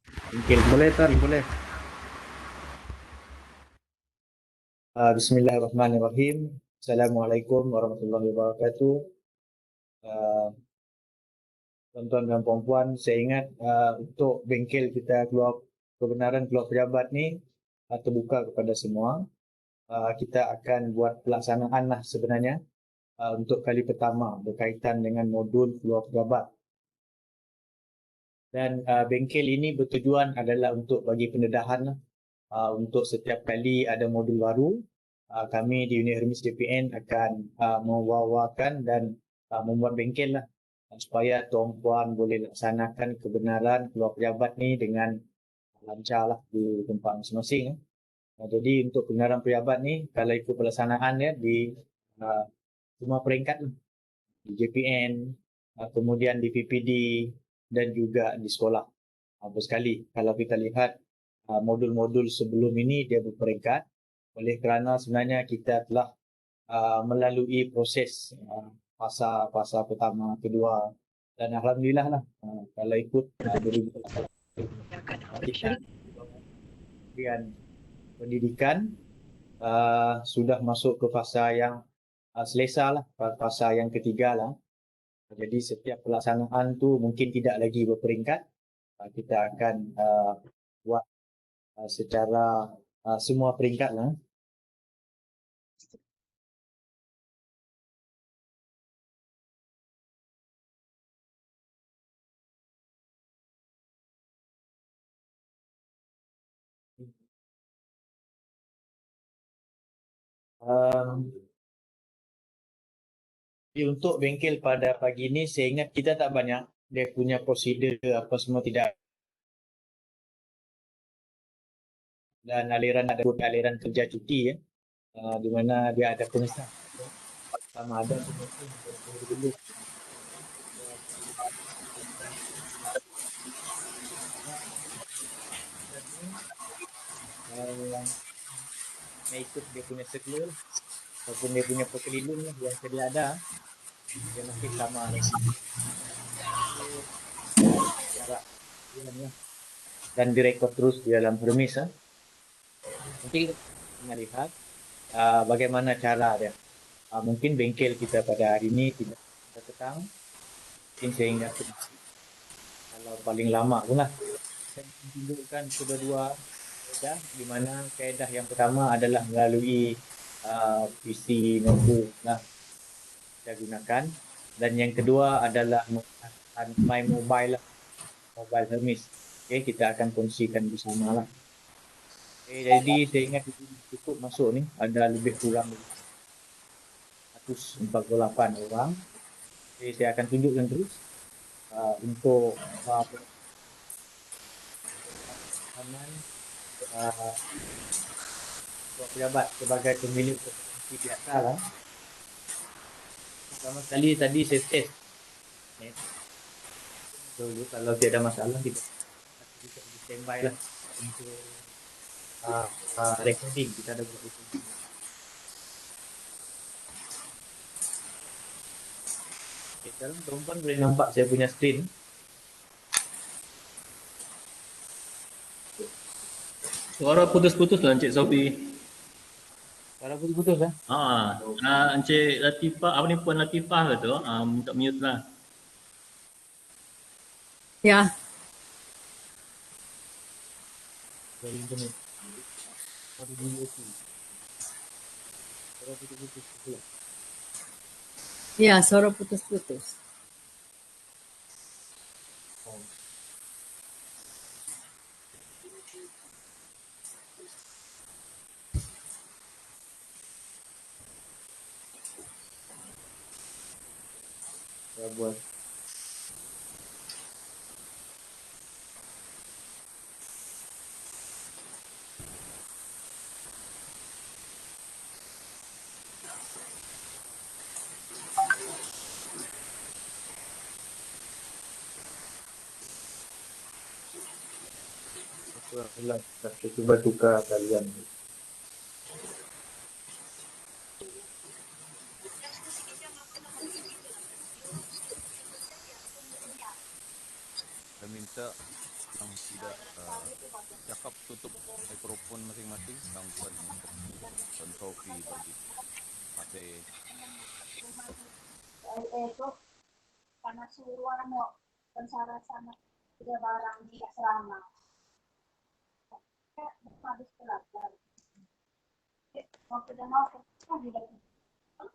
Bengkel boleh Tan, boleh. Bismillahirrahmanirrahim. Assalamualaikum warahmatullahi wabarakatuh. Uh, Tuan-tuan dan puan-puan, saya ingat untuk bengkel kita keluar kebenaran keluar pejabat ni terbuka kepada semua. Kita akan buat pelaksanaan lah sebenarnya untuk kali pertama berkaitan dengan modul keluar pejabat. Dan bengkel ini bertujuan adalah untuk bagi pendedahan lah. Untuk setiap kali ada modul baru, kami di Unit Hermes DPN akan mewawarkan dan membuat bengkel lah supaya tuan-puan boleh laksanakan kebenaran keluar pejabat ni dengan lancar lah di tempat masing-masing. Jadi untuk kebenaran pejabat ni, kalau ikut pelaksanaan dia di uh, semua peringkat lah, di JPN, kemudian di PPD dan juga di sekolah. Bersekali, kalau kita lihat modul-modul sebelum ini dia berperingkat oleh kerana sebenarnya kita telah melalui proses fasa pertama, kedua dan alhamdulillah lah kalau ikut 2018 kita kementerian pendidikan sudah masuk ke fasa yang selesa lah, fasa yang ketiga lah. Jadi setiap pelaksanaan tu mungkin tidak lagi berperingkat, kita akan buat secara semua peringkat lah. Um, untuk bengkel pada pagi ini, saya ingat kita tak banyak. Dia punya prosedur apa semua tidak. Dan aliran ada aliran kerja cuti ya, di mana dia ada pengesahan. Sama ada dulu yang ikut dia punya circular ataupun dia punya perkelilung yang sedia ada, dia masih sama lagi. Cara dan direkod terus di dalam permis. Nanti kita lihat bagaimana cara dia. Mungkin bengkel kita pada hari ini tidak petang, mungkin sehingga kalau paling lama pun lah. Saya tunjukkan kedua-dua kaedah, di mana kaedah yang pertama adalah melalui PC notebook lah kita gunakan, dan yang kedua adalah menggunakan My Mobile lah, Mobile Hermes. Okay, kita akan kongsikan bersama lah. Okay, jadi saya ingat cukup masuk ni ada lebih kurang 148 orang. Jadi saya akan tunjukkan terus untuk pemahaman pejabat sebagai pemilik kompetensi biasa lah. Pertama sekali tadi saya test. Dulu kalau tidak ada masalah kita bisa standby lah untuk recording. Kita ada buat recording. Okay, sekarang perempuan boleh nampak saya punya screen. Suara putus-putus lah Encik Sofi. Suara putus-putus lah. Encik Latifah, apa ni Puan Latifah ke tu? Minta mute lah. Ya. Dari internet. Dari DOT. Suara putus-putus pula. Ya, suara putus-putus. Saya buat. Kita cuba tukar kalian. Saya minta yang tidak cakap tutup mikrofon masing-masing sampai untuk Tuan Sofi bagi HP. Itu karena suruhan mo pensara sana tiga barang di asrama. Habis belajar. Mau tidak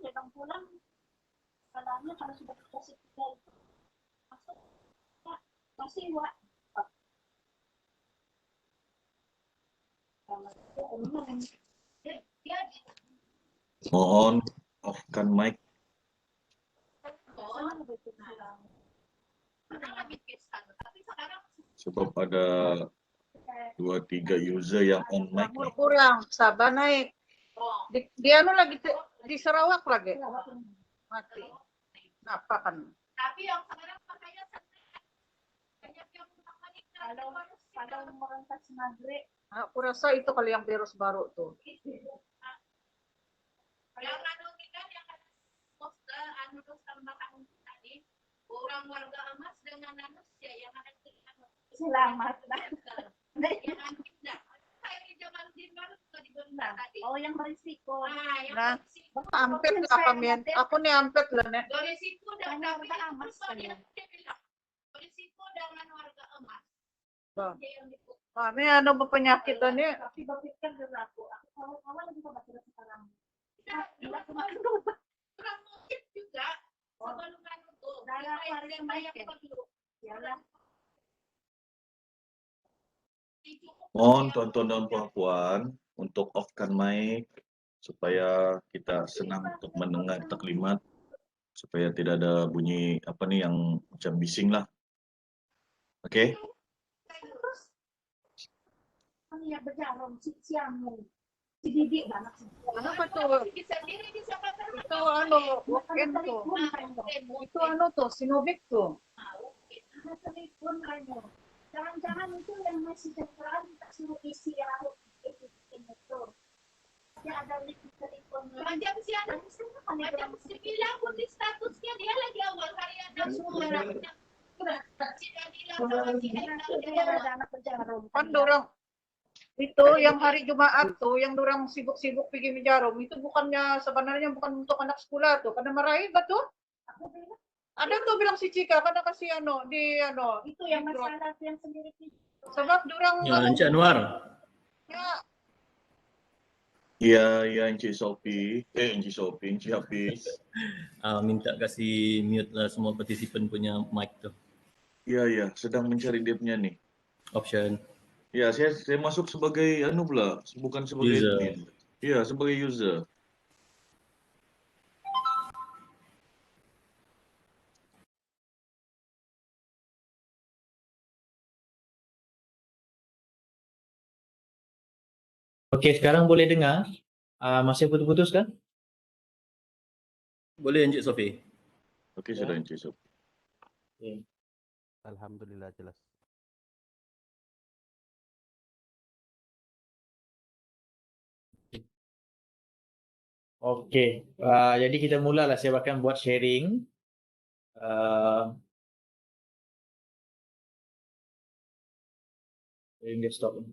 datang pulang kalanya kalau sudah dikasih tiga itu masuk masih Mohon off-kan mic. Sebab ada 2-3 user yang on mic nih. Kurang, sabar naik. Dia lagi di Sarawak lagi. Mati. Apa kan? Tapi yang sekarang makanya banyak yang kalau merentas maghrib. Aku rasa itu kali yang virus baru tuh. Yang kita yang anu tambahan tadi orang warga emas dengan manusia yang ada selamat yang pindah. Saya di zaman Zimbabwe juga dibenda tadi. Oh yang berisiko. Nah, ampet lah kami. Aku nih ampet lah nek. Berisiko dengan warga emas. Berisiko dengan warga emas. Ini ada penyakit ini. Tapi berpikir dulu aku awal lagi coba sekarang. Kurang mungkin juga sebelum itu darah yang banyak perlu. Mohon tuan-tuan dan puan-puan untuk off-kan mic supaya kita senang untuk mendengar taklimat, supaya tidak ada bunyi apa nih yang macam bising lah. Oke? Ya berjalan siang si Didi banget sih. Apa tuh? Itu anu, weekend tuh. Itu anu tuh, Sinovac tuh. Telepon aja. Jangan-jangan itu yang masih terang tak suruh isi aku itu. Ya ada link telepon. Macam siapa? Macam 9 pun di statusnya dia lagi awal hari ada semua orang. Kan dorang itu yang hari Jumat tuh, yang dorang sibuk-sibuk pergi menjarum, itu sebenarnya bukan untuk anak sekolah tuh, karena marahin betul. Ada tuh bilang si Cika, karena kasih itu yang masalah yang sendiri. Sebab dorang Ya, Encik Anwar. Iya, Encik Sophie. Encik Hafiz. Minta kasih mute lah semua partisipan punya mic tu. Iya, sedang mencari dia punya nih. Option. Ya, saya masuk sebagai pula, bukan sebagai User. admin. Iya, sebagai user. Okey, sekarang boleh dengar? Masih putus-putus kan? Boleh Encik Sofi? Okey, sudah Encik Sophie. Okay. Alhamdulillah jelas. Okey, jadi kita mulalah. Saya akan buat sharing. Sharing desktop.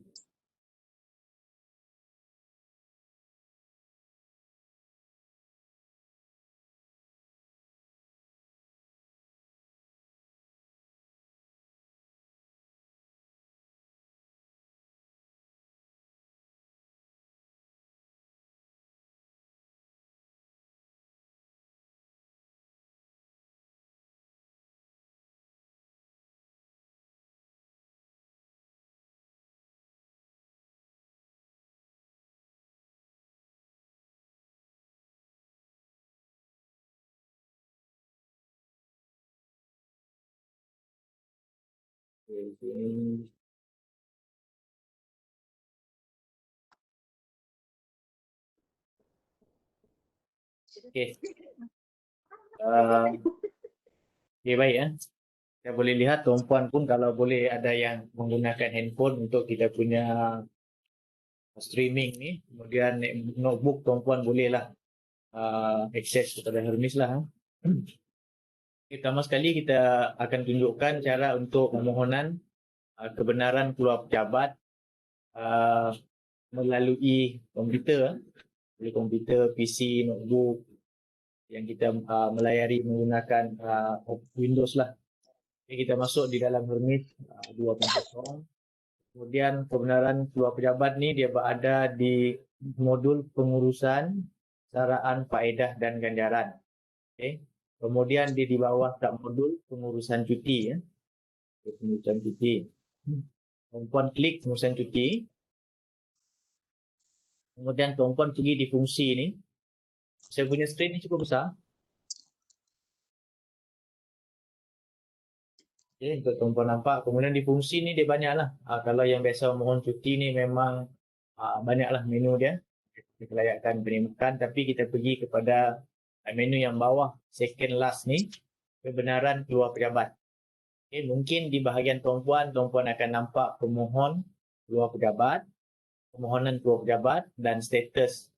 Okey. Okey, baik ya. Kita boleh lihat tuan-puan pun kalau boleh ada yang menggunakan handphone untuk kita punya streaming ni. Kemudian notebook tuan-puan bolehlah akses kepada Hermes lah. Pertama sekali kita akan tunjukkan cara untuk permohonan kebenaran keluar pejabat melalui komputer, PC, notebook yang kita melayari menggunakan Windows lah. Jadi kita masuk di dalam Hermes 2.0. Kemudian kebenaran keluar pejabat ni dia berada di modul pengurusan, saraan, faedah dan ganjaran. Okay. Kemudian dia di bawah tak modul pengurusan cuti. Pengurusan cuti. Tuan-tuan klik pengurusan cuti. Kemudian tuan-tuan pergi di fungsi ni. Saya punya skrin ni cukup besar. Okay, untuk tuan-tuan nampak. Kemudian di fungsi ni dia banyak lah. Kalau yang biasa mohon cuti ni memang banyaklah menu dia. Kelayakan penerimaan. Tapi kita pergi kepada menu yang bawah, second last ni. Kebenaran keluar pejabat. Okay, mungkin di bahagian tuan-tuan akan nampak pemohon keluar pejabat, permohonan keluar pejabat dan status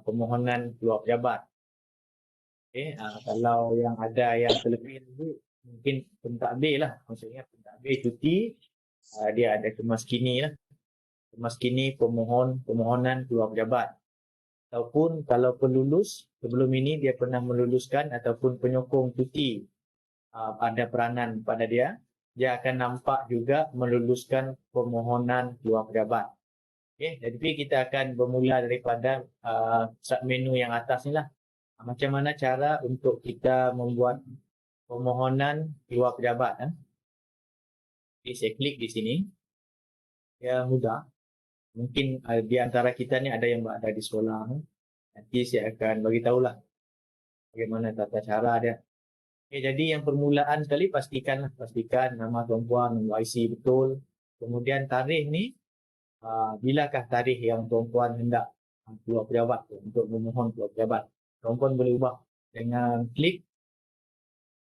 permohonan keluar pejabat. Okay, kalau yang ada yang terlebih mungkin pentadbir lah. Maksudnya pentadbir cuti, dia ada kemas kini lah. Kemas kini permohonan keluar pejabat. Ataupun kalau pelulus, sebelum ini dia pernah meluluskan ataupun penyokong cuti ada peranan pada dia, dia akan nampak juga meluluskan permohonan keluar pejabat. Okay, jadi kita akan bermula daripada menu yang atas ni lah. Macam mana cara untuk kita membuat permohonan keluar pejabat. Okay, saya klik di sini. Ya, mudah. Mungkin di antara kita ni ada yang berada di sekolah. Nanti saya akan bagi tahulah bagaimana tata cara dia. Okay, jadi yang permulaan sekali pastikan nama tuan-tuan, nombor IC betul. Kemudian tarikh ni, bilakah tarikh yang tuan-tuan hendak keluar pejabat untuk memohon keluar pejabat. Tuan-tuan boleh ubah dengan klik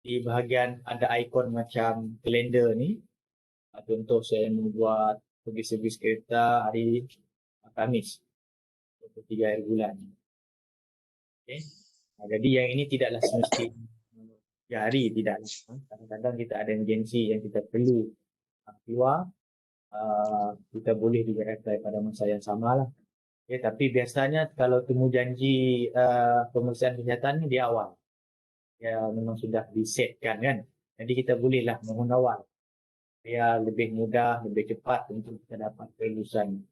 di bahagian ada ikon macam kalender ni. Contoh saya membuat pergi servis kereta hari Khamis 23 hari bulan. Okay. Jadi yang ini tidaklah semesti hari, tidaklah. Kadang-kadang kita ada emergency yang kita perlu keluar, kita boleh juga apply pada masa yang sama lah. Okay, tapi biasanya kalau temu janji pemeriksaan kesihatan ni di awal. Ya memang sudah disetkan kan. Jadi kita bolehlah mohon awal. Supaya lebih mudah, lebih cepat untuk kita dapat kelulusan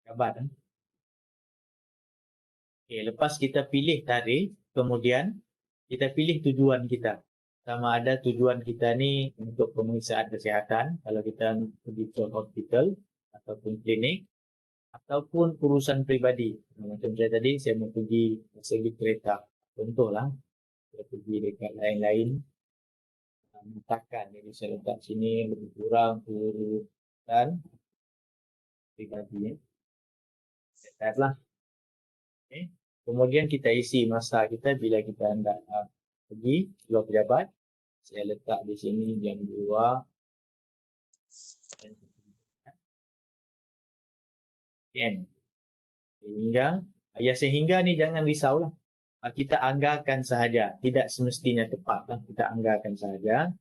pejabat. Okay, lepas kita pilih tarikh, kemudian kita pilih tujuan kita. Sama ada tujuan kita ni untuk pemeriksaan kesihatan, kalau kita pergi ke hospital ataupun klinik, ataupun urusan peribadi. Macam saya tadi, saya mau pergi servis kereta. Contohlah, saya pergi dekat lain-lain. Letakkan, jadi saya letak sini lebih kurang urusan pribadi. Set lah. Okay. Kemudian kita isi masa kita bila kita hendak pergi keluar pejabat. Saya letak di sini jam 2. Sehingga ni jangan risaulah. Kita anggarkan sahaja, tidak semestinya tepat lah. Kita anggarkan sahaja.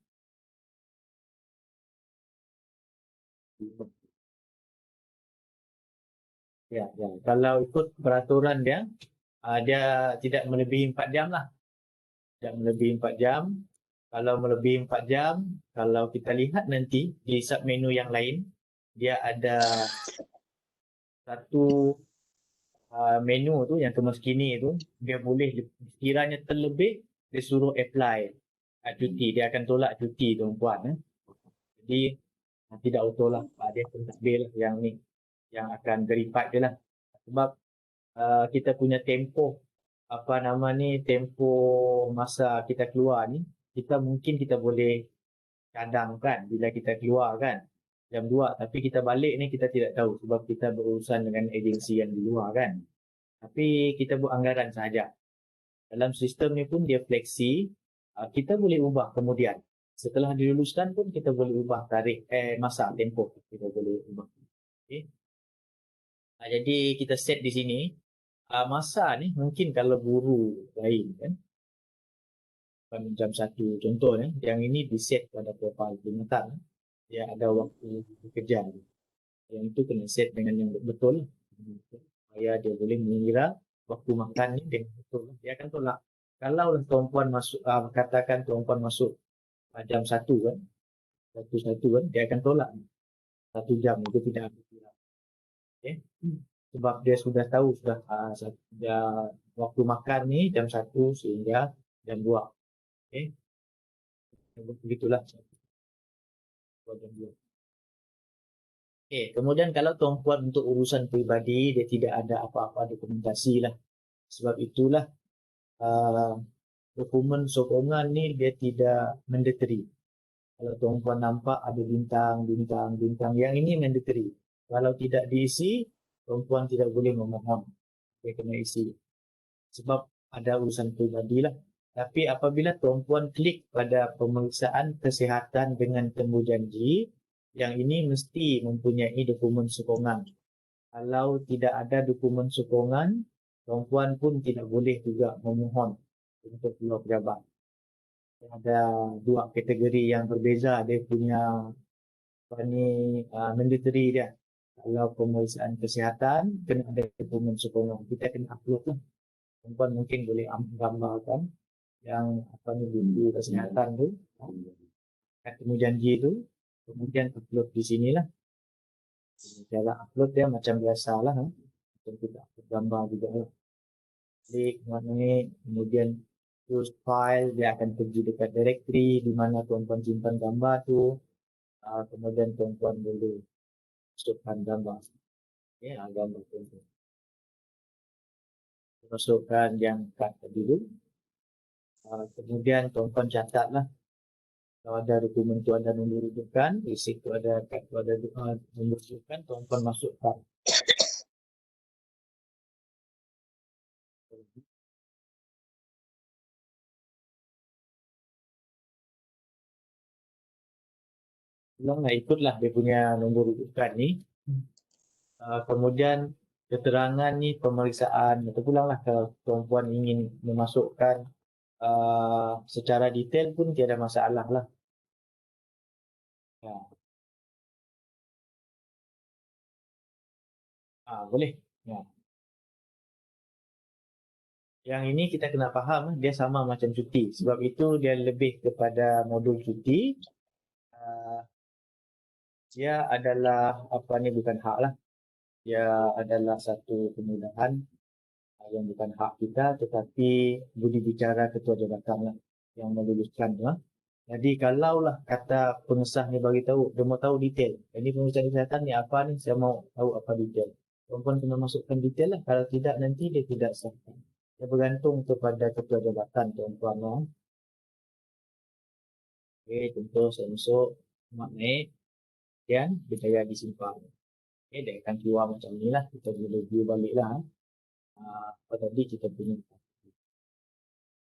Ya. Kalau ikut peraturan dia, dia tidak melebihi 4 jam lah. Tidak melebihi 4 jam. Kalau melebihi 4 jam, kalau kita lihat nanti di submenu yang lain, dia ada satu menu tu yang kemas kini tu, dia boleh kiranya terlebih dia suruh apply cuti, dia akan tolak cuti tuan-tuan. Jadi tidak auto lah, dia pentadbir lah yang ni yang akan verified dia lah. Sebab kita punya tempoh tempoh masa kita keluar ni, mungkin kita boleh cadangkan bila kita keluar kan jam 2, tapi kita balik ni kita tidak tahu sebab kita berurusan dengan agensi yang di luar kan. Tapi kita buat anggaran sahaja. Dalam sistem ni pun dia fleksi, kita boleh ubah kemudian. Setelah diluluskan pun kita boleh ubah tarikh, masa, tempoh kita boleh ubah. Okay. Jadi kita set di sini, masa ni mungkin kalau guru lain kan, jam 1 contoh ni, yang ini di set pada profil perkhidmatan. dia ada waktu bekerja. Yang itu kena set dengan yang betul supaya dia boleh mengira waktu makan ni dengan betul. Dia akan tolak. Kalau tuan-puan masuk, katakan tuan-puan masuk jam 1 kan, satu kan, dia akan tolak 1 jam itu tidak ada kira. Okay? Sebab dia sudah tahu sudah waktu makan ni jam 1 sehingga jam 2. Okay? Begitulah. Jam 2. Okay. Kemudian kalau tuan-puan untuk urusan peribadi dia tidak ada apa-apa dokumentasi lah. Sebab itulah dokumen sokongan ni dia tidak mandatory. Kalau tuan-puan nampak ada bintang, yang ini mandatory. Kalau tidak diisi, tuan-puan tidak boleh memohon. Dia kena isi. Sebab ada urusan peribadi lah. Tapi apabila tuan-puan klik pada pemeriksaan kesihatan dengan temu janji, yang ini mesti mempunyai dokumen sokongan. Kalau tidak ada dokumen sokongan, tuan-puan pun tidak boleh juga memohon untuk keluar pejabat. Ada 2 kategori yang berbeza dia punya mandatory dia. Kalau pemeriksaan kesihatan kena ada dokumen sokongan, kita kena upload lah. Tuan-puan mungkin boleh gambarkan yang bukti kesihatan tu, temu janji tu, kemudian upload di sinilah. Cara upload dia macam biasalah, macam kita upload gambar juga lah. Klik ni, kemudian choose file, dia akan pergi dekat directory di mana tuan-puan simpan gambar tu. Kemudian tuan-puan boleh masukkan gambar. Ya, gambar tuan-puan. Masukkan yang kad dulu. Kemudian tuan-puan catatlah. Kalau ada dokumen tu ada nombor rujukan, receipt tu ada, kad tu ada nombor rujukan, tuan-puan masukkan. Ulanglah, ikutlah dia punya nombor rujukan ni. Kemudian keterangan ni pemeriksaan. Terpulanglah kalau tuan-puan ingin memasukkan secara detail pun tiada masalah lah. Ya. Boleh. Ya. Yang ini kita kena faham dia sama macam cuti. Sebab itu dia lebih kepada modul cuti. Dia adalah bukan hak lah. Dia adalah satu kemudahan yang bukan hak kita, tetapi budi bicara ketua jabatan lah yang meluluskan lah. Jadi kalaulah kata pengesah ni bagi tahu, dia mau tahu detail. Ini pemeriksaan kesihatan ni apa ni, saya mau tahu apa detail. Tuan-puan kena masukkan detail lah. Kalau tidak nanti dia tidak sah. Dia bergantung kepada ketua jabatan tuan-puan lah. Okey, contoh saya masuk mak naik dan berjaya disimpan. Okey, dia akan keluar macam ni lah. Kita boleh view balik lah. Apa tadi kita punya.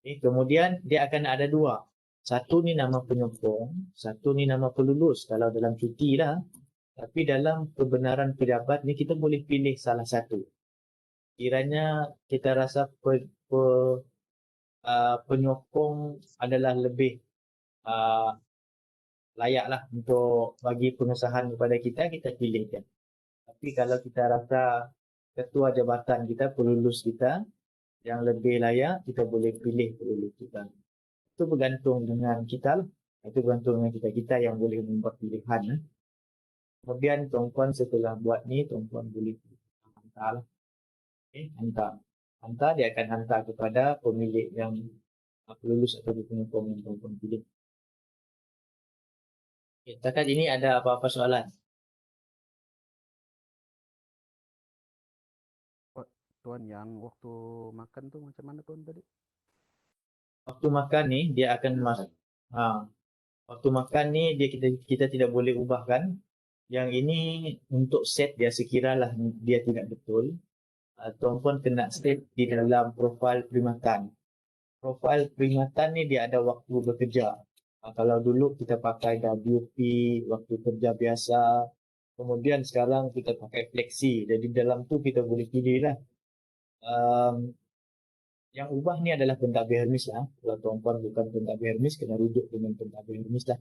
Okay, kemudian dia akan ada 2. Satu ni nama penyokong, satu ni nama pelulus kalau dalam cuti lah. Tapi dalam kebenaran pejabat ni kita boleh pilih salah satu. Kiranya kita rasa penyokong adalah lebih layak lah untuk bagi pengesahan kepada kita, kita pilihkan. Tapi kalau kita rasa ketua jabatan kita, pelulus kita yang lebih layak, kita boleh pilih pelulus kita. Itu bergantung dengan kita lah. Itu bergantung dengan kita yang boleh membuat pilihan. Kemudian tuan-puan setelah buat ni, tuan-puan boleh hantar lah. Okay, hantar dia akan hantar kepada pemilik yang pelulus atau penyokong yang tuan-puan pilih. Okay, setakat ini ada apa-apa soalan? Tuan, yang waktu makan tu macam mana tuan tadi? Waktu makan ni dia akan masuk. Waktu makan ni kita tidak boleh ubahkan. Yang ini untuk set dia sekiralah dia tidak betul. Tuan-puan kena set di dalam profil perkhidmatan. Profil perkhidmatan ni dia ada waktu bekerja. Kalau dulu kita pakai WP, waktu kerja biasa. Kemudian sekarang kita pakai flexi. Jadi dalam tu kita boleh pilih lah. Yang ubah ni adalah pentadbir Hermes lah. Kalau tuan-puan bukan pentadbir Hermes, kena rujuk dengan pentadbir Hermes lah.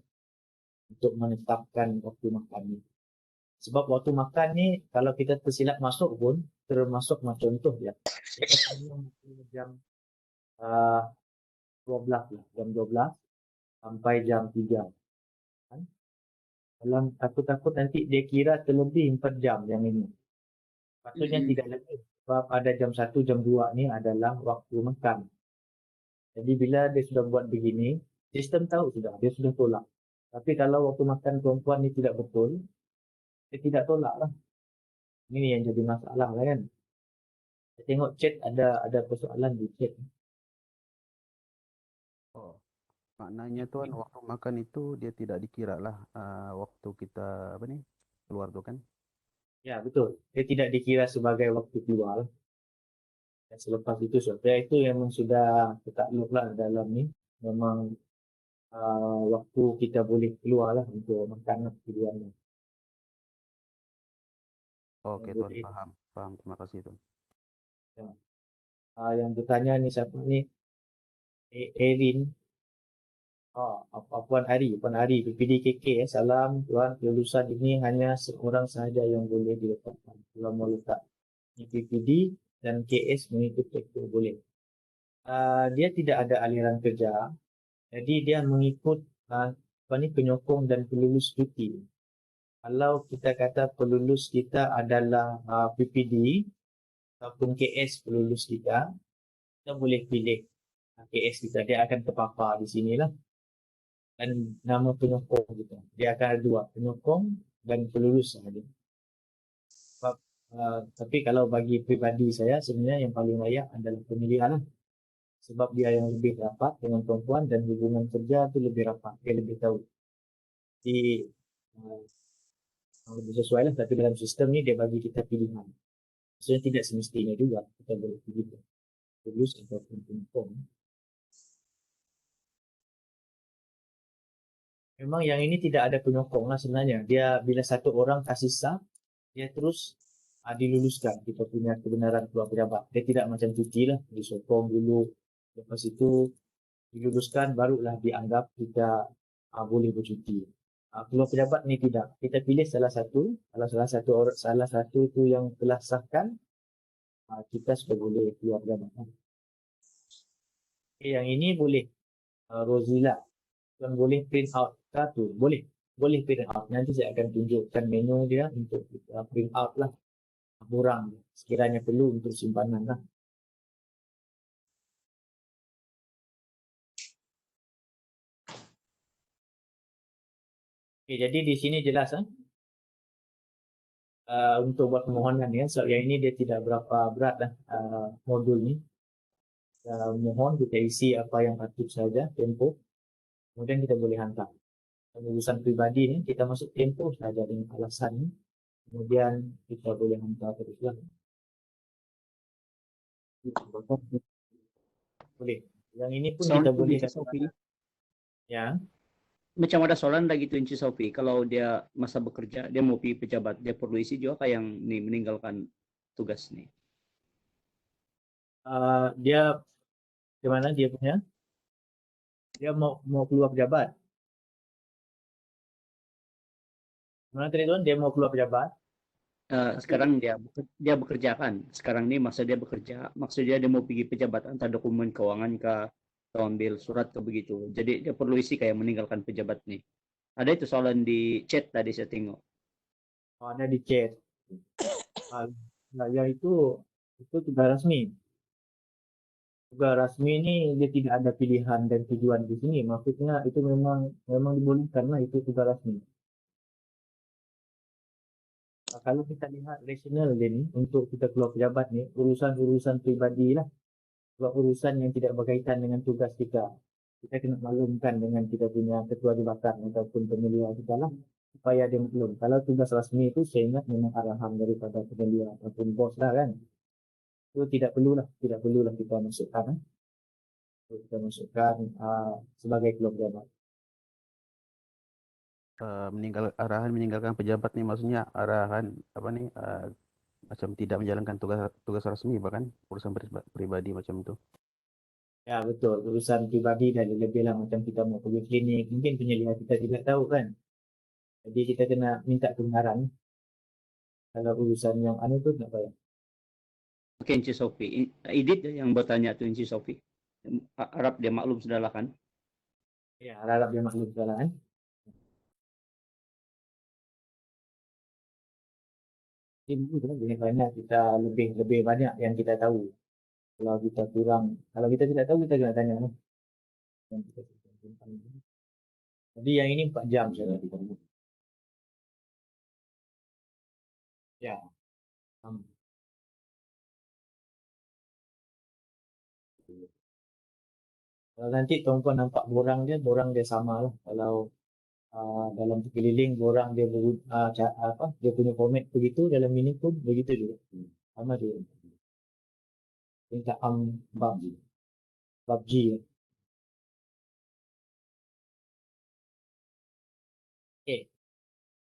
untuk menetapkan waktu makan ni. Sebab waktu makan ni kalau kita tersilap masuk pun termasuk macam contoh ya. Kita minum jam 12 lah, jam 12 sampai jam 3. Kan? Dalam takut-takut nanti dia kira terlebih 4 jam yang ini. Patutnya tidak lebih. Sebab ada jam 1, jam 2 ni adalah waktu makan. Jadi bila dia sudah buat begini, sistem tahu sudah, dia sudah tolak. Tapi kalau waktu makan perempuan ni tidak betul, dia tidak tolak lah. Ini yang jadi masalah lah kan. Saya tengok chat ada persoalan di chat. Oh, maknanya tuan waktu makan itu dia tidak dikira lah waktu kita keluar tu kan? Ya betul, dia tidak dikira sebagai waktu keluar. Dan selepas itu software itu memang sudah tertakluk lah dalam ni. Memang waktu kita boleh keluar lah untuk makan tujuannya. Oke tuan, paham. Terima kasih tuan. Yang bertanya ni siapa ni? Erin. Puan Hari, PPDKK. Salam tuan, kelulusan ini hanya seorang sahaja yang boleh diletakkan. Kalau mau letak PPD dan KS mengikut sektor boleh. Dia tidak ada aliran kerja, jadi dia mengikut penyokong dan pelulus cuti. Kalau kita kata pelulus kita adalah PPD ataupun KS pelulus kita boleh pilih KS kita, dia akan terpapar di sinilah. Dan nama penyokong kita, dia akan ada 2, penyokong dan pelulus sahaja. Sebab tapi kalau bagi pribadi saya, sebenarnya yang paling layak adalah pemilihan lah. Sebab dia yang lebih rapat dengan perempuan dan hubungan kerja tu lebih rapat, dia lebih tahu. Jadi lebih sesuai lah, tapi dalam sistem ni dia bagi kita pilihan. Maksudnya tidak semestinya juga kita boleh pilih pelulus ataupun penyokong. Memang yang ini tidak ada penyokong lah sebenarnya. Dia bila satu orang kasih sah, dia terus diluluskan. Kita punya kebenaran keluar pejabat. Dia tidak macam cuti lah. Disokong dulu. Lepas itu diluluskan, barulah dianggap kita boleh bercuti. Keluar pejabat ni tidak. Kita pilih salah satu. Kalau salah satu tu yang telah sahkan, kita sudah boleh keluar pejabat. Okay, yang ini boleh. Rozila. Tuan boleh print out tu, boleh print out. Nanti saya akan tunjukkan menu dia untuk kita print out lah. Borang sekiranya perlu untuk simpanan lah. Okay, jadi di sini jelas untuk buat permohonan ya. So yang ini dia tidak berapa berat lah modul ni. Mohon kita isi apa yang patut saja, tempoh. Kemudian kita boleh hantar. Urusan pribadi ni kita masuk tempoh saja dengan alasan ni. Kemudian kita boleh hantar teruslah. Boleh. Yang ini pun kita boleh ya. Macam ada soalan lagi tu Encik Sofi, kalau dia masa bekerja, dia mau pergi pejabat, dia perlu isi juga kayak yang ni meninggalkan tugas ni. Dia gimana dia punya? Dia mau keluar pejabat. Mana tadi tuan? Dia mau keluar pejabat. Sekarang dia bekerja kan. Sekarang ni masa dia bekerja, maksudnya dia mau pergi pejabat hantar dokumen keuangan ke ambil surat ke begitu. Jadi dia perlu isi kayak meninggalkan pejabat ni. Ada itu soalan di chat tadi saya tengok. Ada di chat. Ya itu tugas rasmi. Tugas rasmi ni dia tidak ada pilihan dan tujuan di sini. Maksudnya itu memang dibolehkan lah, itu tugas rasmi. Kalau kita lihat rasional dia ni untuk kita keluar pejabat ni, urusan-urusan pribadi lah. Sebab urusan yang tidak berkaitan dengan tugas kita. Kita kena maklumkan dengan kita punya ketua jabatan ataupun pemilihan kita lah. Supaya dia maklum. Kalau tugas rasmi itu saya ingat memang arahan daripada pemilihan ataupun bos lah kan. Itu tidak perlulah kita masukkan. Kita masukkan sebagai keluar pejabat. Arahan meninggalkan pejabat ni maksudnya arahan macam tidak menjalankan tugas rasmi, bahkan urusan pribadi macam tu. Ya betul, urusan pribadi dan lebih lah macam kita mau pergi klinik, mungkin penyelihat kita tidak tahu kan. Jadi kita kena minta kebenaran. Kalau urusan yang anu tu tak payah. Oke, Encik Sofi. Idit yang bertanya tuh Encik Sofi. Harap dia maklum sudahlah kan? Ya, harap dia maklum salah kan. Jadi betul lah, banyak banyak kita lebih banyak yang kita tahu. Kalau kita kurang, kalau kita tidak tahu kita kena tanya. Lah. Yang kita simpan. Jadi yang ini 4 jam saya. Ya. Kalau nanti tuan-tuan nampak borang dia sama lah. Kalau dalam keliling borang dia dia punya format begitu, dalam ini pun begitu juga. Sama juga. Minta PUBG. Okay.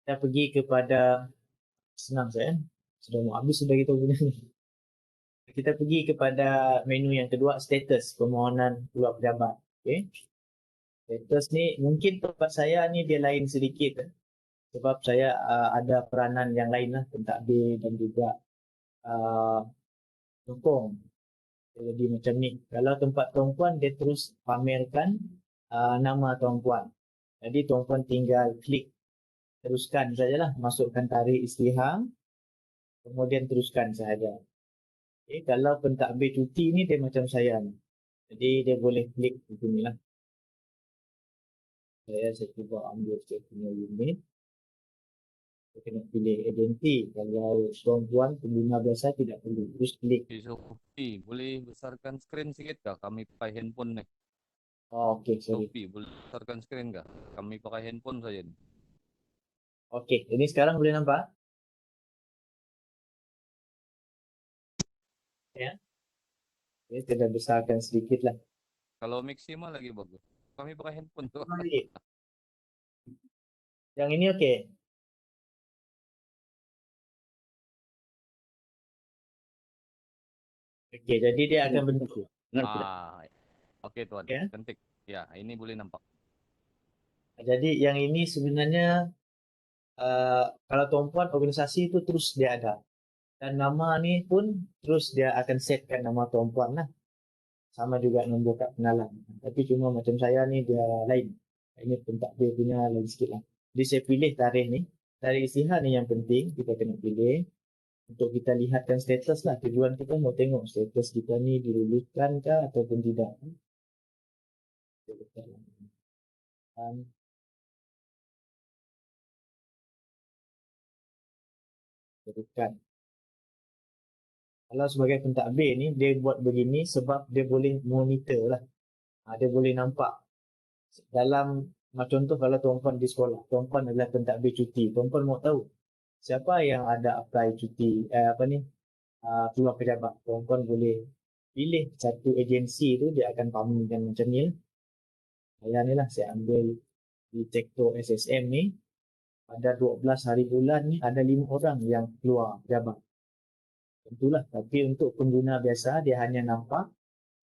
Kita pergi kepada senang saya. Sudah mau habis sudah kita punya ni. Kita pergi kepada menu yang kedua, status permohonan keluar pejabat. Okay. Status ni mungkin tempat saya ni dia lain sedikit. Sebab saya ada peranan yang lain lah, pentadbir dan juga sokong. Jadi macam ni. Kalau tempat tuan-puan dia terus pamerkan nama tuan-puan. Jadi tuan-puan tinggal klik teruskan sajalah, masukkan tarikh isytihar, kemudian teruskan sahaja. Okay, kalau pentadbir cuti ni dia macam saya ni. Jadi dia boleh klik macam ni lah. Saya cuba ambil saya punya unit. Saya kena pilih identiti. Kalau tuan-puan pengguna biasa tidak perlu. Terus klik. Sofi, boleh besarkan skrin sikit kah? Kami pakai handphone nih. Oh, okay, sorry. Sofi, boleh besarkan skrin kah? Kami pakai handphone saja nih. Okay, ini sekarang boleh nampak? Ya. Okay, kita dah besarkan sedikit lah. Kalau maksimal lagi bagus. Kami pakai handphone tuh. Yang ini okey. Okey, jadi dia akan bentuk. Oke tuan, Ya. cantik. Ya, ini boleh nampak. Jadi yang ini sebenarnya kalau tuan-puan organisasi itu terus dia ada. Dan nama ni pun terus dia akan setkan nama tuan-puan lah. Sama juga nombor kad kenalan. Tapi cuma macam saya ni dia lain. Ini pentadbir punya lain sikit lah. Jadi saya pilih tarikh ni. Tarikh isytihar ni yang penting. Kita kena pilih. Untuk kita lihatkan status lah. Tujuan kita mau tengok status kita ni diluluskan ke ataupun tidak. Teruskan. Kalau sebagai pentadbir ni, dia buat begini sebab dia boleh monitor lah. Dia boleh nampak. Dalam, contoh kalau tuan-puan di sekolah, tuan-puan adalah pentadbir cuti. Tuan-puan mau tahu siapa yang ada apply cuti, keluar pejabat. Tuan-puan boleh pilih satu agensi tu, dia akan pamerkan macam ni lah. Saya ni lah, saya ambil di sektor SSM ni. Pada 12 hari bulan ni, ada 5 orang yang keluar pejabat. Tentulah, tapi untuk pengguna biasa, dia hanya nampak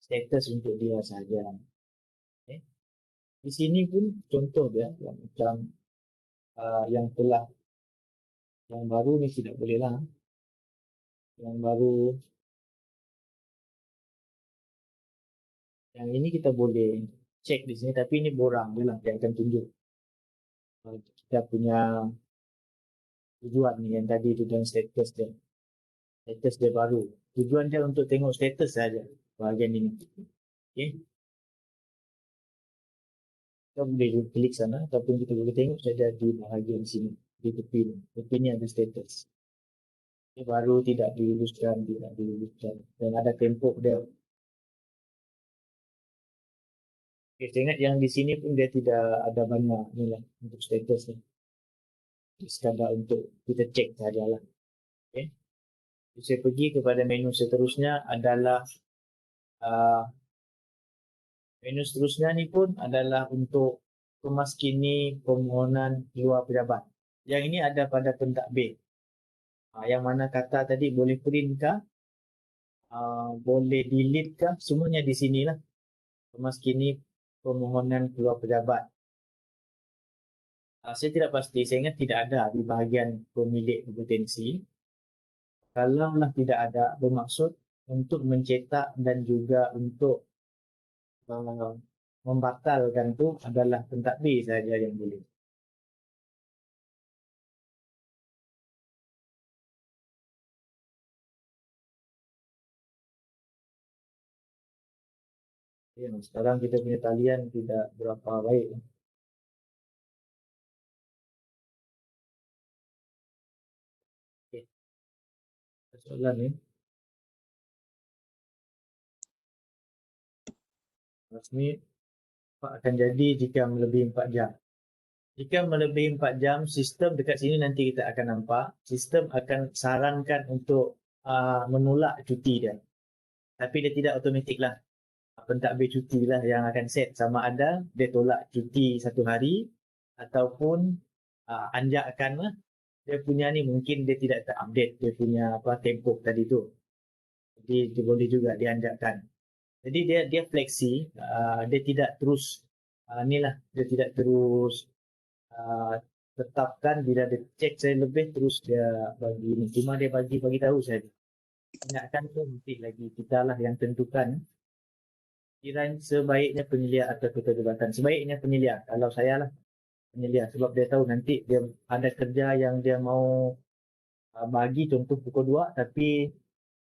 status untuk dia sahaja. Okay. Di sini pun contoh dia, macam yang telah, yang baru ni tidak boleh lah. Yang baru, yang ini kita boleh cek di sini, tapi ini borang je lah, dia akan tunjuk. Kita punya tujuan ni yang tadi tu dan status dia. Status dia baru. Tujuan dia untuk tengok status saja bahagian ini. Okay. Kita boleh klik sana ataupun kita boleh tengok saja di bahagian sini. Di tepi ni. Tepi ni ada status. Ini baru tidak diluluskan, tidak diluluskan. Dan ada tempoh dia. Okay, saya ingat yang di sini pun dia tidak ada banyak ni lah untuk status ni. Sekadar untuk kita cek sahajalah. Okay. Saya pergi kepada menu seterusnya adalah menu seterusnya ni pun adalah untuk memaskini permohonan keluar pejabat. Yang ini ada pada pentadbir. Yang mana kata tadi boleh print kah? Boleh delete kah? Semuanya di sinilah. Memaskini permohonan keluar pejabat. Saya tidak pasti, saya ingat tidak ada di bahagian pemilik kompetensi. Kalaulah tidak ada, bermaksud untuk mencetak dan juga untuk membatalkan tu adalah pentadbir saja yang boleh. Ya, sekarang kita punya talian tidak berapa baik. Okay. Soalan ni. Rasmi akan jadi jika melebihi 4 jam. Jika melebihi 4 jam, sistem dekat sini nanti kita akan nampak, sistem akan sarankan untuk menolak cuti dia. Tapi dia tidak automatik lah. Pentadbir cuti lah yang akan set sama ada dia tolak cuti 1 hari ataupun anjakkan lah. Dia punya ni mungkin dia tidak terupdate dia punya tempoh tadi tu. Jadi dia boleh juga dianjakkan. Jadi dia fleksi, dia tidak terus dia tidak terus tetapkan bila dia cek saya lebih terus dia bagi ni. Cuma dia bagi tahu saja. Ingatkan tu nanti lagi kita lah yang tentukan kiranya sebaiknya penyelia atau ketua jabatan. Sebaiknya penyelia kalau saya lah penyelia sebab dia tahu nanti dia ada kerja yang dia mau bagi contoh pukul 2 tapi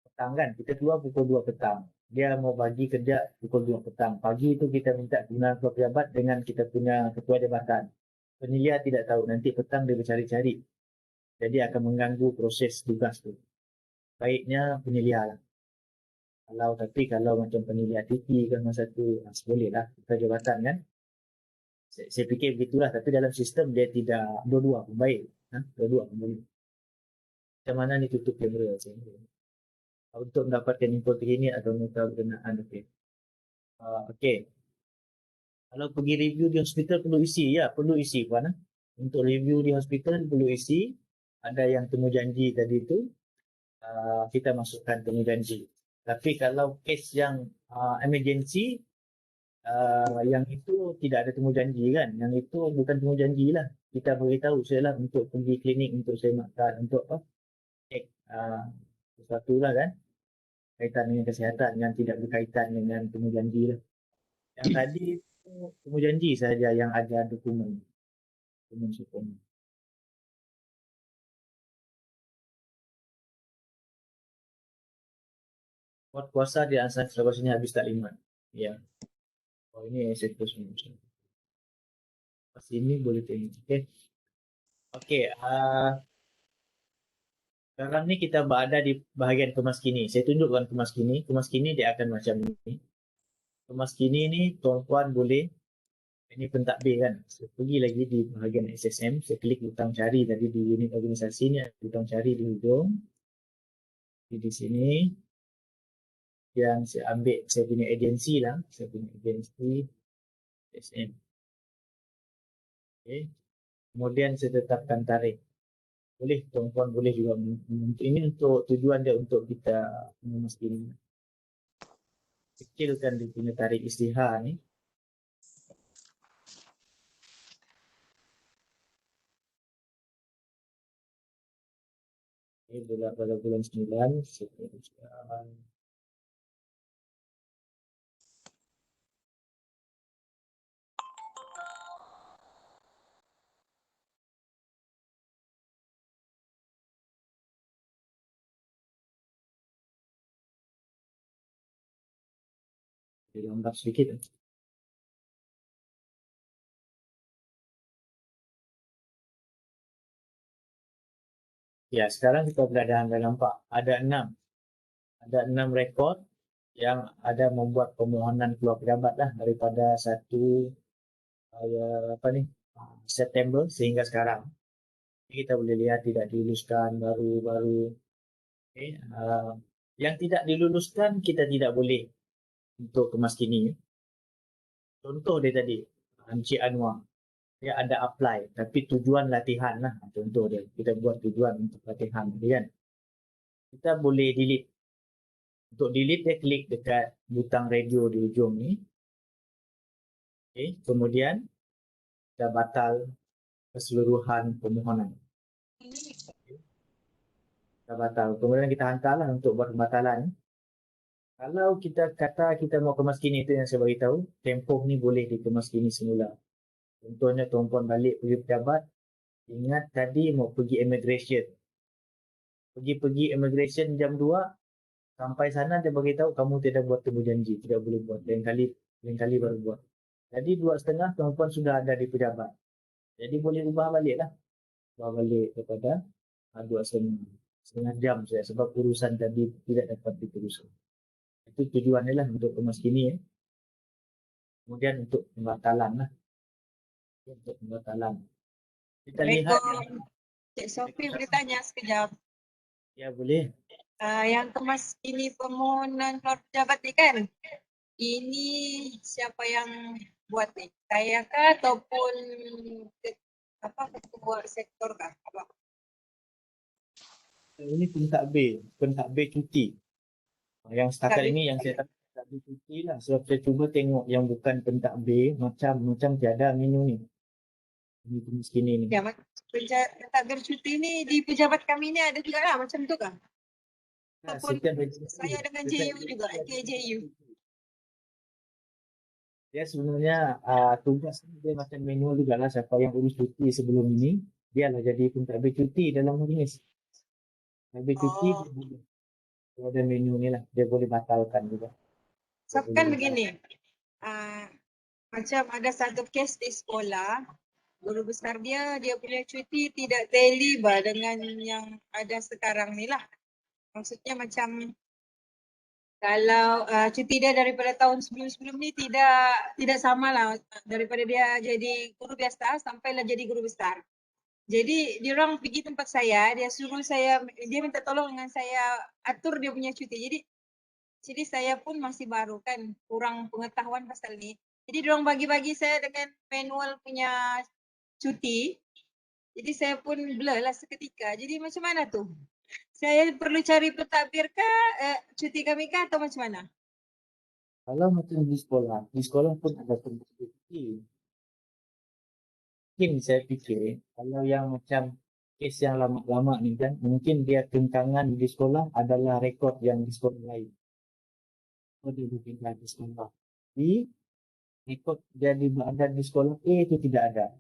petang kan, kita keluar pukul 2 petang. Dia mau bagi kerja pukul 2 petang. Pagi itu kita minta guna ketua pejabat dengan kita punya ketua jabatan. Penyelia tidak tahu, nanti petang dia bercari-cari. Jadi akan mengganggu proses tugas tu. Baiknya penyelia lah. Kalau macam penyelia titi kan masa tu, boleh lah ketua jabatan kan. Saya fikir begitulah, tapi dalam sistem dia tidak dua-dua pun baik. Dua-dua pun boleh. Macam mana ni tutup kamera saya. Untuk mendapatkan info terkini atau nota berkenaan. Okey. Kalau pergi review di hospital perlu isi, ya perlu isi puan. Untuk review di hospital perlu isi. Ada yang temu janji tadi tu, kita masukkan temu janji. Tapi kalau kes yang emergency, yang itu tidak ada temu janji kan. Yang itu bukan temu janji lah. Kita beritahu saya lah untuk pergi klinik untuk saya makan, untuk cek sesuatu lah kan. Kaitan dengan kesihatan yang tidak berkaitan dengan temu janji lah. Yang tadi itu temu janji saja yang ada dokumen sokong. Buat puasa di asal sini habis taklimat. Ya. Oh ini saya terus menunjukkan. Pas ini boleh tengok. Okey. Okey. Sekarang ni kita berada di bahagian kemas kini. Saya tunjukkan kemas kini. Kemas kini dia akan macam ni. Kemas kini ni tuan-tuan boleh, ini pentadbir kan. Saya pergi lagi di bahagian SSM. Saya klik butang cari tadi di unit organisasi ni. Butang cari di hujung. Di sini. Yang saya ambil, saya punya agensi lah. Saya punya agensi SSM. Okay. Kemudian saya tetapkan tarikh. Boleh, tuan-tuan boleh juga. Ini untuk tujuan dia untuk kita memastikan. Kecilkan dia punya tarikh istihar ni. Ini pada bulan 9. Sekian. Gambar sedikit. Ya, sekarang kita berada anda nampak ada 6. Ada 6 rekod yang ada membuat permohonan keluar pejabat lah daripada 1 September sehingga sekarang. Kita boleh lihat tidak diluluskan baru-baru. Okay. Yang tidak diluluskan kita tidak boleh untuk kemas kini. Contoh dia tadi, Encik Anwar. Dia ada apply tapi tujuan latihan lah. Contoh dia, kita buat tujuan untuk latihan kan. Kita boleh delete. Untuk delete dia klik dekat butang radio di ujung ni. Okay. Kemudian kita batal keseluruhan permohonan. Kita batal. Kemudian kita hantarlah untuk buat pembatalan. Kalau kita kata kita mau kemas kini, itu yang saya beritahu, tempoh ni boleh dikemas kini semula. Contohnya tuan-puan balik pergi pejabat, ingat tadi mau pergi immigration. Pergi immigration jam 2, sampai sana dia beritahu kamu tidak buat temu janji, tidak boleh buat. Lain kali baru buat. Jadi 2:30 tuan-puan sudah ada di pejabat. Jadi boleh ubah balik lah. Ubah balik kepada 2:30. Setengah jam saya sebab urusan tadi tidak dapat diteruskan. Itu tujuannya lah untuk kemas kini. Kemudian untuk pembatalan lah. Untuk pembatalan. Kita lihat. Cik Sophie boleh tanya sekejap. Ya boleh. Yang kemas ini permohonan keluar pejabat ni kan? Ini siapa yang buat ni? Saya kah ataupun ketua sektor kah? Apa? Ini pentadbir cuti. Yang setakat ini yang saya tahu pentadbir cuti lah. Sebab saya cuba tengok yang bukan pentadbir macam tiada menu ni. Ini kemas kini ni. Ya, pentadbir cuti ni di pejabat kami ni ada juga lah macam tu kah? Ataupun saya dengan JU juga, KJU. Dia sebenarnya tugas dia macam manual juga lah. Siapa yang urus cuti sebelum ini, dia lah jadi pentadbir cuti dalam majlis. Pentadbir cuti dia boleh. Dia ada menu ni lah, dia boleh batalkan juga. Sebab kan begini, macam ada satu kes di sekolah, guru besar dia punya cuti tidak tally dengan yang ada sekarang ni lah. Maksudnya macam kalau cuti dia daripada tahun sebelum-sebelum ni tidak sama lah daripada dia jadi guru biasa sampailah jadi guru besar. Jadi dia orang pergi tempat saya, dia minta tolong dengan saya atur dia punya cuti. Jadi saya pun masih baru kan, kurang pengetahuan pasal ni. Jadi dia orang bagi-bagi saya dengan manual punya cuti. Jadi saya pun blur lah seketika. Jadi macam mana tu? Saya perlu cari pentadbir kah, cuti kami kah atau macam mana? Kalau macam di sekolah pun ada pentadbir cuti. Mungkin saya fikir kalau yang macam kes yang lama-lama ni kan, mungkin dia kenkangan di sekolah adalah rekod yang di sekolah lain. Dia dipindah di sekolah. Di rekod dia ada di sekolah A itu tidak ada.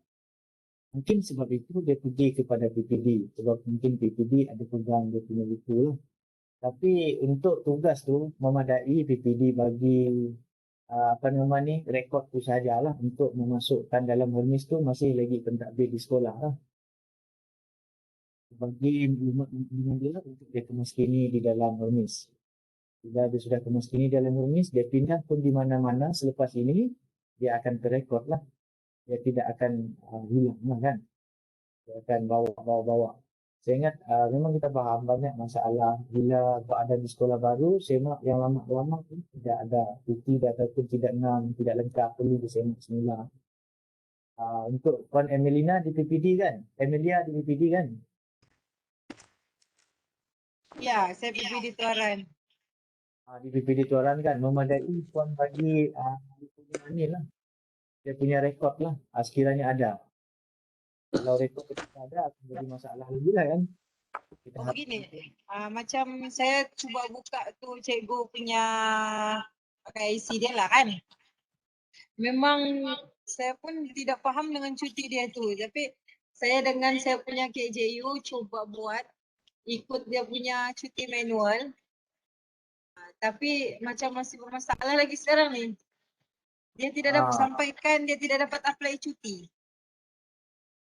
Mungkin sebab itu dia pergi kepada PPD. Sebab mungkin PPD ada pegang dia punya buku lah. Tapi untuk tugas tu memadai PPD bagi rekod tu sajalah untuk memasukkan dalam hermis tu masih lagi pentadbir di sekolah lah. Bagi dengan dia untuk dia kemas kini di dalam hermis. Bila dia sudah kemas kini dalam hermis, dia pindah pun di mana-mana selepas ini dia akan terekod lah. Dia tidak akan hilang lah kan. Dia akan bawa. Saya ingat memang kita faham banyak masalah bila berada di sekolah baru, semak yang lama-lama pun tidak ada cuti ataupun tidak lengkap, perlu disemak semula. Untuk Puan Emelina di PPD kan? Emilia di PPD kan? Ya, saya PPD Tuaran. Di PPD Tuaran kan, memadai Puan bagi ni lah. Dia punya rekod lah, sekiranya ada. Kalau rekod tidak ada, akan jadi masalah lagi lah kan. Begini, macam saya cuba buka tu cikgu punya pakai IC dia lah kan. Memang saya pun tidak faham dengan cuti dia tu. Tapi saya dengan saya punya KJU cuba buat ikut dia punya cuti manual. Tapi macam masih bermasalah lagi sekarang ni. Dia tidak dapat sampaikan, dia tidak dapat apply cuti.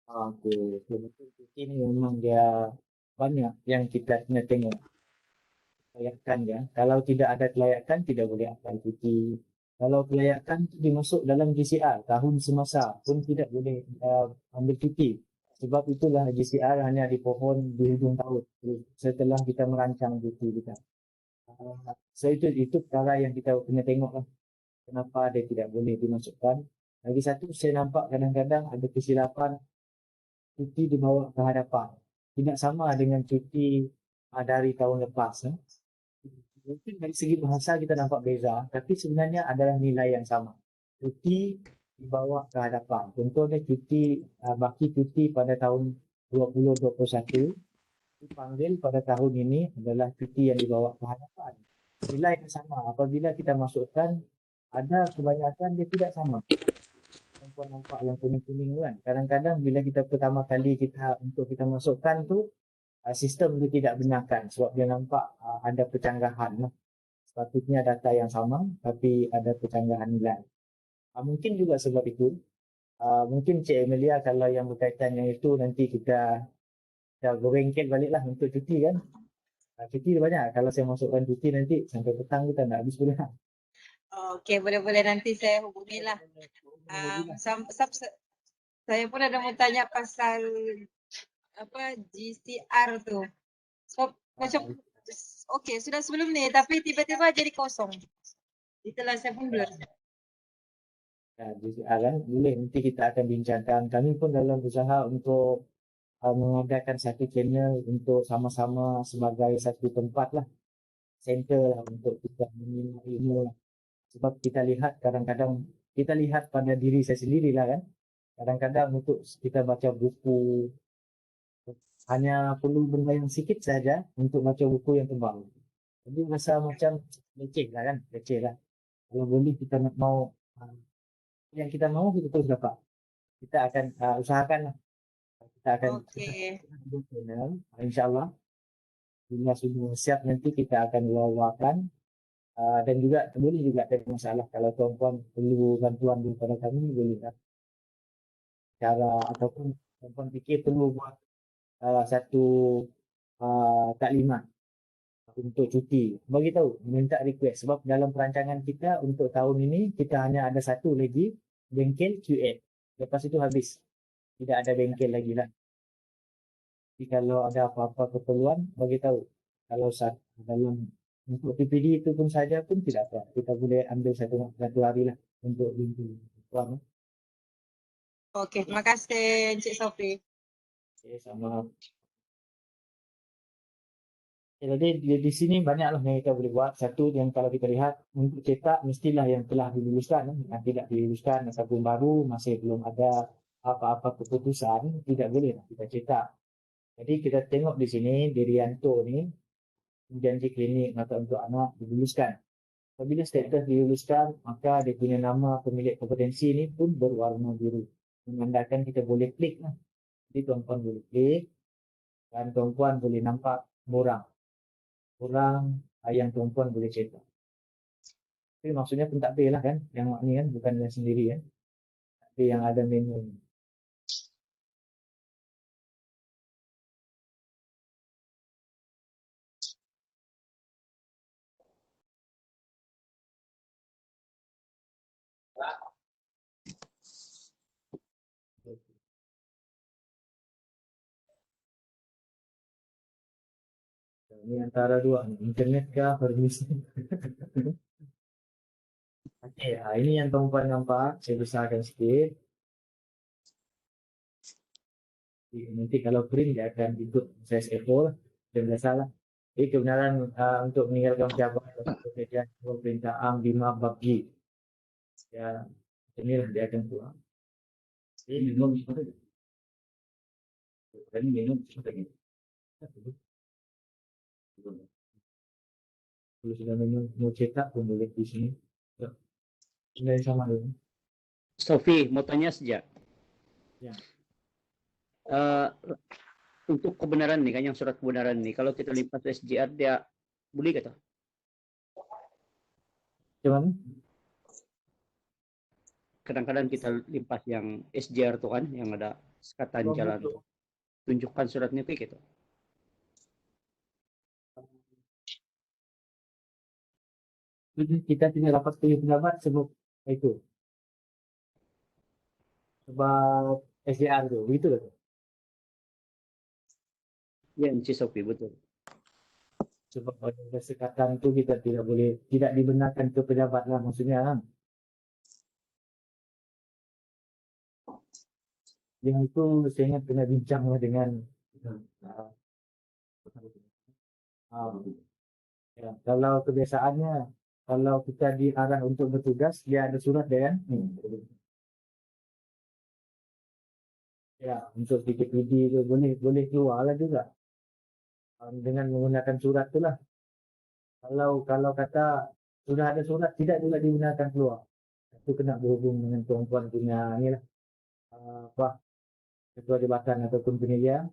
Okey, betul cuti ni memang dia banyak yang kita kena tengok. Kelayakan dia. Kalau tidak ada kelayakan, tidak boleh apply cuti. Kalau kelayakan itu dimasuk dalam GCR, tahun semasa pun tidak boleh ambil cuti. Sebab itulah GCR hanya dipohon di hujung tahun setelah kita merancang cuti kita. So itu perkara yang kita kena tengok lah. Kenapa dia tidak boleh dimasukkan. Lagi satu, saya nampak kadang-kadang ada kesilapan cuti dibawa ke hadapan. Tidak sama dengan cuti dari tahun lepas. Mungkin dari segi bahasa kita nampak beza, tapi sebenarnya adalah nilai yang sama. Cuti dibawa ke hadapan. Contohnya cuti, baki cuti pada tahun 2021 dipanggil pada tahun ini adalah cuti yang dibawa ke hadapan. Nilai yang sama. Apabila kita masukkan, ada kebanyakan dia tidak sama. Perempuan nampak yang kuning-kuning kan. Kadang-kadang bila kita pertama kali kita masukkan tu, sistem dia tidak benarkan sebab dia nampak ada percanggahan. Sepatutnya data yang sama tapi ada percanggahan nilai. Mungkin juga sebab itu. Mungkin Cik Emilia kalau yang berkaitan yang itu nanti kita berengket baliklah untuk cuti kan. Cuti banyak. Kalau saya masukkan cuti nanti sampai petang kita nak habis pula. Okey, boleh-boleh nanti saya hubungilah. Saya pun ada mau tanya pasal apa GCR tu. So, macam okey, sudah sebelum ni tapi tiba-tiba jadi kosong. Itulah saya pun blur. GCR kan, boleh nanti kita akan bincangkan. Kami pun dalam usaha untuk mengadakan satu channel untuk sama-sama sebagai satu tempat lah, center lah untuk kita menimba ilmu lah. Sebab kita lihat kadang-kadang, kita lihat pada diri saya sendiri lah kan. Kadang-kadang untuk kita baca buku, hanya perlu benda yang sikit saja untuk baca buku yang tebal. Jadi rasa macam leceh lah kan, leceh lah. Kalau boleh kita nak mau, yang kita mau kita terus dapat. Kita akan usahakan lah. Kita akan channel, insyaAllah. Bila sudah siap nanti kita akan wawakan. Dan juga boleh juga ada masalah kalau tuan-tuan perlu bantuan daripada kami boleh tak? Cara ataupun tuan-tuan fikir perlu buat satu taklimat untuk cuti, bagi tahu, minta request sebab dalam perancangan kita untuk tahun ini kita hanya ada satu lagi bengkel QA. Lepas itu habis, tidak ada bengkel lagi lah. Jadi kalau ada apa-apa keperluan bagi tahu. Kalau dalam untuk PPD itu pun saja pun tidak apa. Kita boleh ambil satu hari lah untuk bengkel. Okey, terima kasih Encik Sofi. Okay, sama. Jadi di sini banyaklah yang kita boleh buat. Satu yang kalau kita lihat untuk cetak mestilah yang telah diluluskan, yang tidak diluluskan ataupun baru masih belum ada apa-apa keputusan tidak boleh kita cetak. Jadi kita tengok di sini di Rianto ni janji klinik mata untuk anak diluluskan. Apabila status diluluskan maka dia punya nama pemilik kompetensi ni pun berwarna biru. Menandakan kita boleh klik lah. Jadi tuan-tuan boleh klik dan tuan-tuan boleh nampak borang yang tuan-tuan boleh cetak. Tapi maksudnya pun tak lah kan, yang ni kan bukan yang sendiri kan. Tapi yang ada menu. Ini antara dua, internet kah, permisi. Okey, ini yang tuan-tuan nampak, saya besarkan sikit. Nanti kalau print dia akan ikut size A4 dan biasalah. Jadi kebenaran untuk meninggalkan pejabat pekerjaan perintah Am 5 bab G. Ya, inilah dia akan keluar. Jadi minum seperti itu. Dan minum seperti itu. Kalau sudah mau cetak pun boleh di sini. Ini sama dulu. Sofi, mau tanya saja. Ya. Untuk kebenaran nih kan yang surat kebenaran nih, kalau kita lipat SJR dia boleh kata? Cuman kadang-kadang kita limpas yang SJR tuh kan yang ada sekatan jalan tuh. Tunjukkan suratnya kayak gitu. Kita tidak dapat pilih pendapat sebab itu. Sebab SJR tu, begitu kan? Ya, Encik Sofi, betul. Sebab pada sekatan tu kita tidak boleh, tidak dibenarkan ke pejabat lah maksudnya kan. Yang itu saya ingat pernah bincang dengan ya, kalau kebiasaannya kalau kita diarah untuk bertugas dia ada surat dia kan. Ya, untuk PKPD tu boleh keluar lah juga. Dengan menggunakan surat tu lah. Kalau kata sudah ada surat tidak juga digunakan keluar. Itu kena berhubung dengan tuan-tuan punya ni lah. Ketua jabatan ataupun penilaian.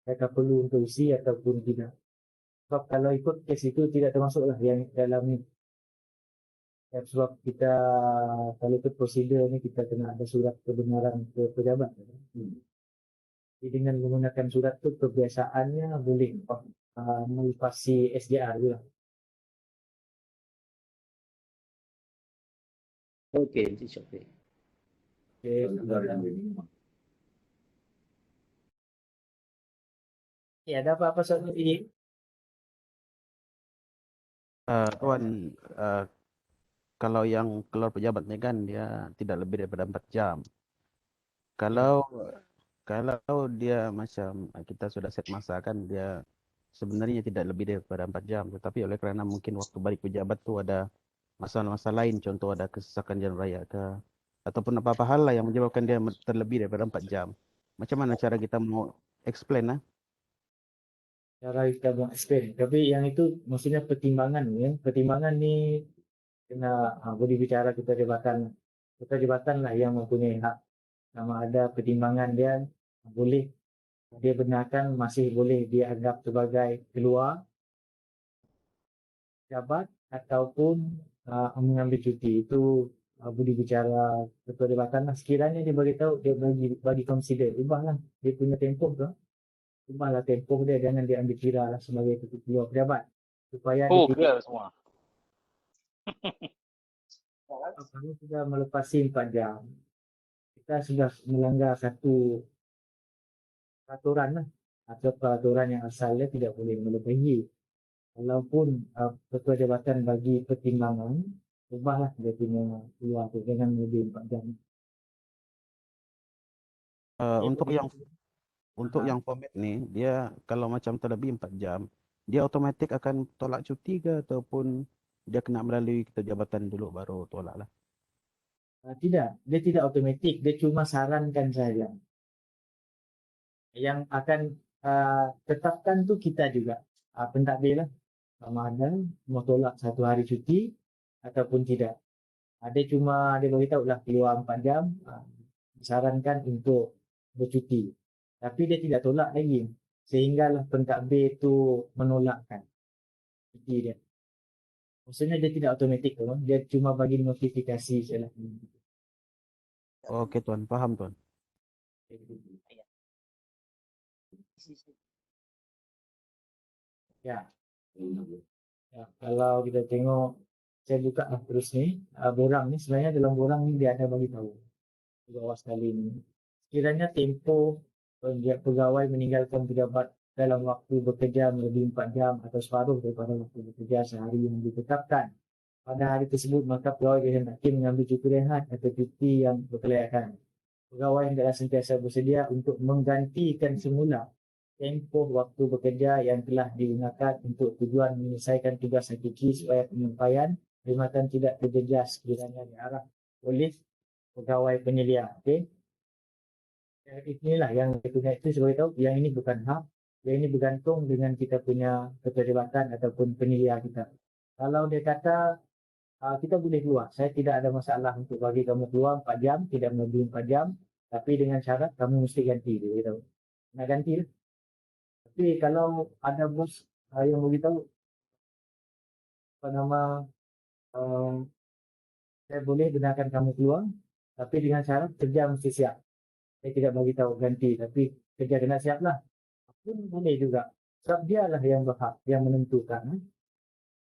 Mereka perlu untuk isi ataupun tidak. Sebab kalau ikut kes itu tidak termasuk lah yang dalam ni. Sebab kita kalau ikut prosedur ni kita kena ada surat kebenaran ke pejabat. Jadi dengan menggunakan surat tu kebiasaannya boleh melipasi SDR juga. Okey, Encik Syafri. Ada apa-apa soal ini? Tuan, kalau yang keluar pejabat ni kan dia tidak lebih daripada 4 jam. Kalau dia macam kita sudah set masa kan dia sebenarnya tidak lebih daripada 4 jam. Tetapi oleh kerana mungkin waktu balik pejabat tu ada masalah-masalah lain, contoh ada kesesakan jalan raya ke ataupun apa-apa hal lah yang menyebabkan dia terlebih daripada 4 jam. Macam mana cara kita mau explain lah? Cara kita buat explain. Tapi yang itu maksudnya pertimbangan ya. Pertimbangan ni kena boleh bicara ketua jabatan. Ketua jabatan lah yang mempunyai hak. Sama ada pertimbangan dia boleh dia benarkan masih boleh dia anggap sebagai keluar jabat ataupun mengambil cuti. Itu boleh bicara ketua jabatan lah. Sekiranya dia beritahu dia bagi consider. Ubahlah dia punya tempoh tu. Ubahlah tempoh dia, jangan dia ambil kira lah sebagai ketua pejabat supaya dia clear semua. Kami sudah melepasi 4 jam. Kita sudah melanggar satu peraturan lah. Atau peraturan yang asalnya tidak boleh melebihi. Walaupun ketua jabatan bagi pertimbangan, ubahlah dia punya keluar tu, jangan lebih 4 jam. Untuk yang format ni, dia kalau macam terlebih 4 jam, dia automatik akan tolak cuti ke ataupun dia kena melalui ketua jabatan dulu baru tolak lah? Tidak, dia tidak automatik, dia cuma sarankan saja. Yang akan tetapkan tu kita juga, pentadbir lah. Sama ada mau tolak 1 hari cuti ataupun tidak. Dia cuma dia beritahu lah keluar 4 jam, disarankan untuk bercuti. Tapi dia tidak tolak lagi. Sehinggalah pentadbir itu menolakkan cuti dia. Maksudnya dia tidak automatik tu, dia cuma bagi notifikasi saja. Okey tuan, faham tuan. Ya. Kalau kita tengok, saya buka terus ni, borang ni sebenarnya dalam borang ni dia ada bagi tahu di bawah sekali ni. Sekiranya tempoh pegawai meninggalkan pejabat dalam waktu bekerja melebihi 4 jam atau separuh daripada waktu bekerja sehari yang ditetapkan pada hari tersebut, maka pegawai dihendaki mengambil cuti rehat atau cuti yang berkelayakan. Pegawai hendaklah sentiasa bersedia untuk menggantikan semula tempoh waktu bekerja yang telah digunakan untuk tujuan menyelesaikan tugas hakiki supaya penyampaian perkhidmatan tidak terjejas sekiranya diarah oleh pegawai penyelia. Okey. Inilah yang kita punya itu sebagai tahu yang ini bukan hak, yang ini bergantung dengan kita punya ketua jabatan ataupun penyelia kita. Kalau dia kata kita boleh keluar, saya tidak ada masalah untuk bagi kamu keluar 4 jam, tidak melebihi 4 jam, tapi dengan syarat kamu mesti ganti, dia beritahu. Nak ganti lah. Tapi kalau ada bos yang beritahu apa nama saya boleh benarkan kamu keluar, tapi dengan syarat kerja mesti siap. Saya tidak bagi tahu ganti, tapi kerja kena siap lah. Pun boleh juga. Sebab dialah yang berhak, yang menentukan.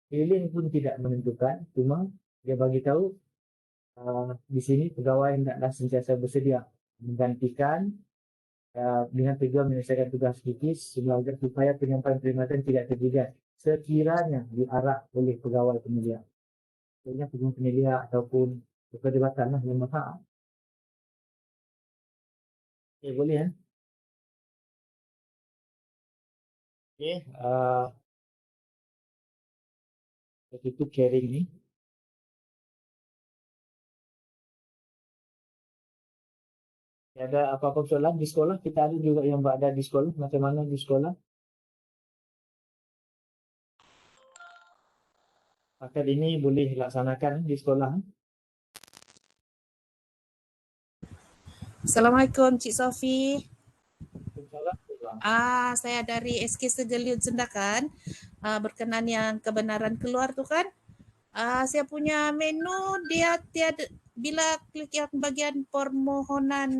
Keliling pun tidak menentukan, cuma dia bagi tahu di sini pegawai hendaklah sentiasa bersedia menggantikan dengan tujuan menyelesaikan tugas kritis supaya penyampaian perkhidmatan tidak terjejas sekiranya diarah oleh pegawai penyelia. Maksudnya pegawai penyelia ataupun ketua jabatan lah yang berhak. Okey, boleh ya? Okey, itu carrying ni. Ada apa-apa soalan di sekolah? Kita ada juga yang berada di sekolah. Macam mana di sekolah? Akad ini boleh dilaksanakan di sekolah. Assalamualaikum Cik Sofi. Soalan. Saya dari SK Segeliud Sendakan. Berkenan yang kebenaran keluar tu kan. Saya punya menu dia tiada, bila klik yang bagian permohonan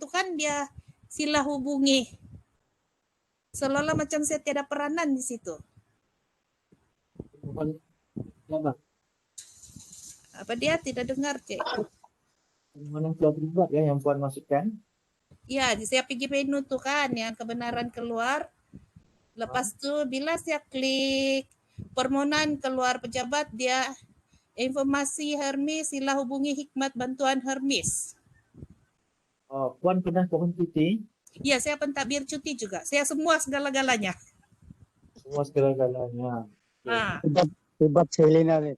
tu kan dia sila hubungi. Seolah-olah macam saya tiada peranan di situ. Apa dia tidak dengar, Cik? Permohonan keluar terlibat ya yang Puan masukkan. Ya, saya pergi menu tu kan yang kebenaran keluar. Lepas tu bila saya klik permohonan keluar pejabat, dia informasi Hermes, sila hubungi Hikmat Bantuan Hermes. Oh, Puan pernah pohon cuti? Ya, saya pentadbir cuti juga. Saya semua segala-galanya. Semua segala-galanya. Hebat Selena ni.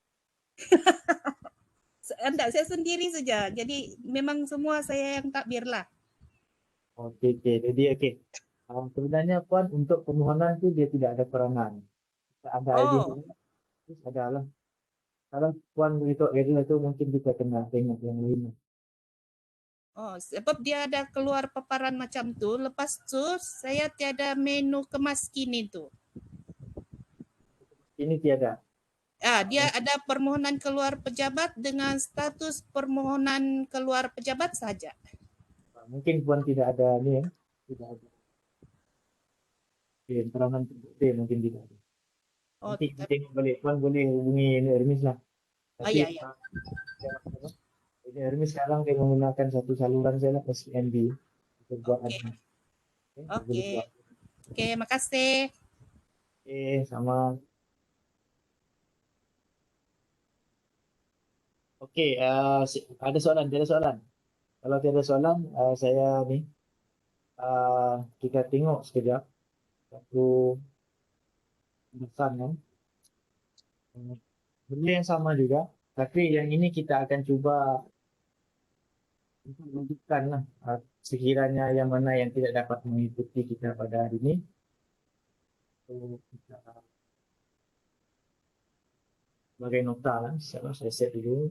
Enggak, saya sendiri saja. Jadi memang semua saya yang takbir lah. Okey. Jadi okey. Sebenarnya Puan untuk permohonan tu dia tidak ada peranan. Ada idea adalah kalau Puan beritahu area tu mungkin kita kena tengok yang lain. Sebab dia ada keluar paparan macam tu. Lepas tu saya tiada menu kemas kini tu. Ini tiada. Dia ada permohonan keluar pejabat dengan status permohonan keluar pejabat saja. Mungkin Puan tidak ada ni ya. Tidak ada. Peranan mungkin tidak ada. Nanti kita tengok balik. Puan boleh hubungi Hermes lah. Ya. Jadi Hermes sekarang dia menggunakan satu saluran saya lah, SCMB. Untuk buat admin. Okey, makasih. Sama. Okey, ada soalan? Tiada soalan? Kalau tiada soalan, saya ni kita tengok sekejap satu pesan kan. Benda yang sama juga, tapi yang ini kita akan cuba untuk menunjukkan lah sekiranya yang mana yang tidak dapat mengikuti kita pada hari ini. So, kita sebagai nota lah, saya set dulu.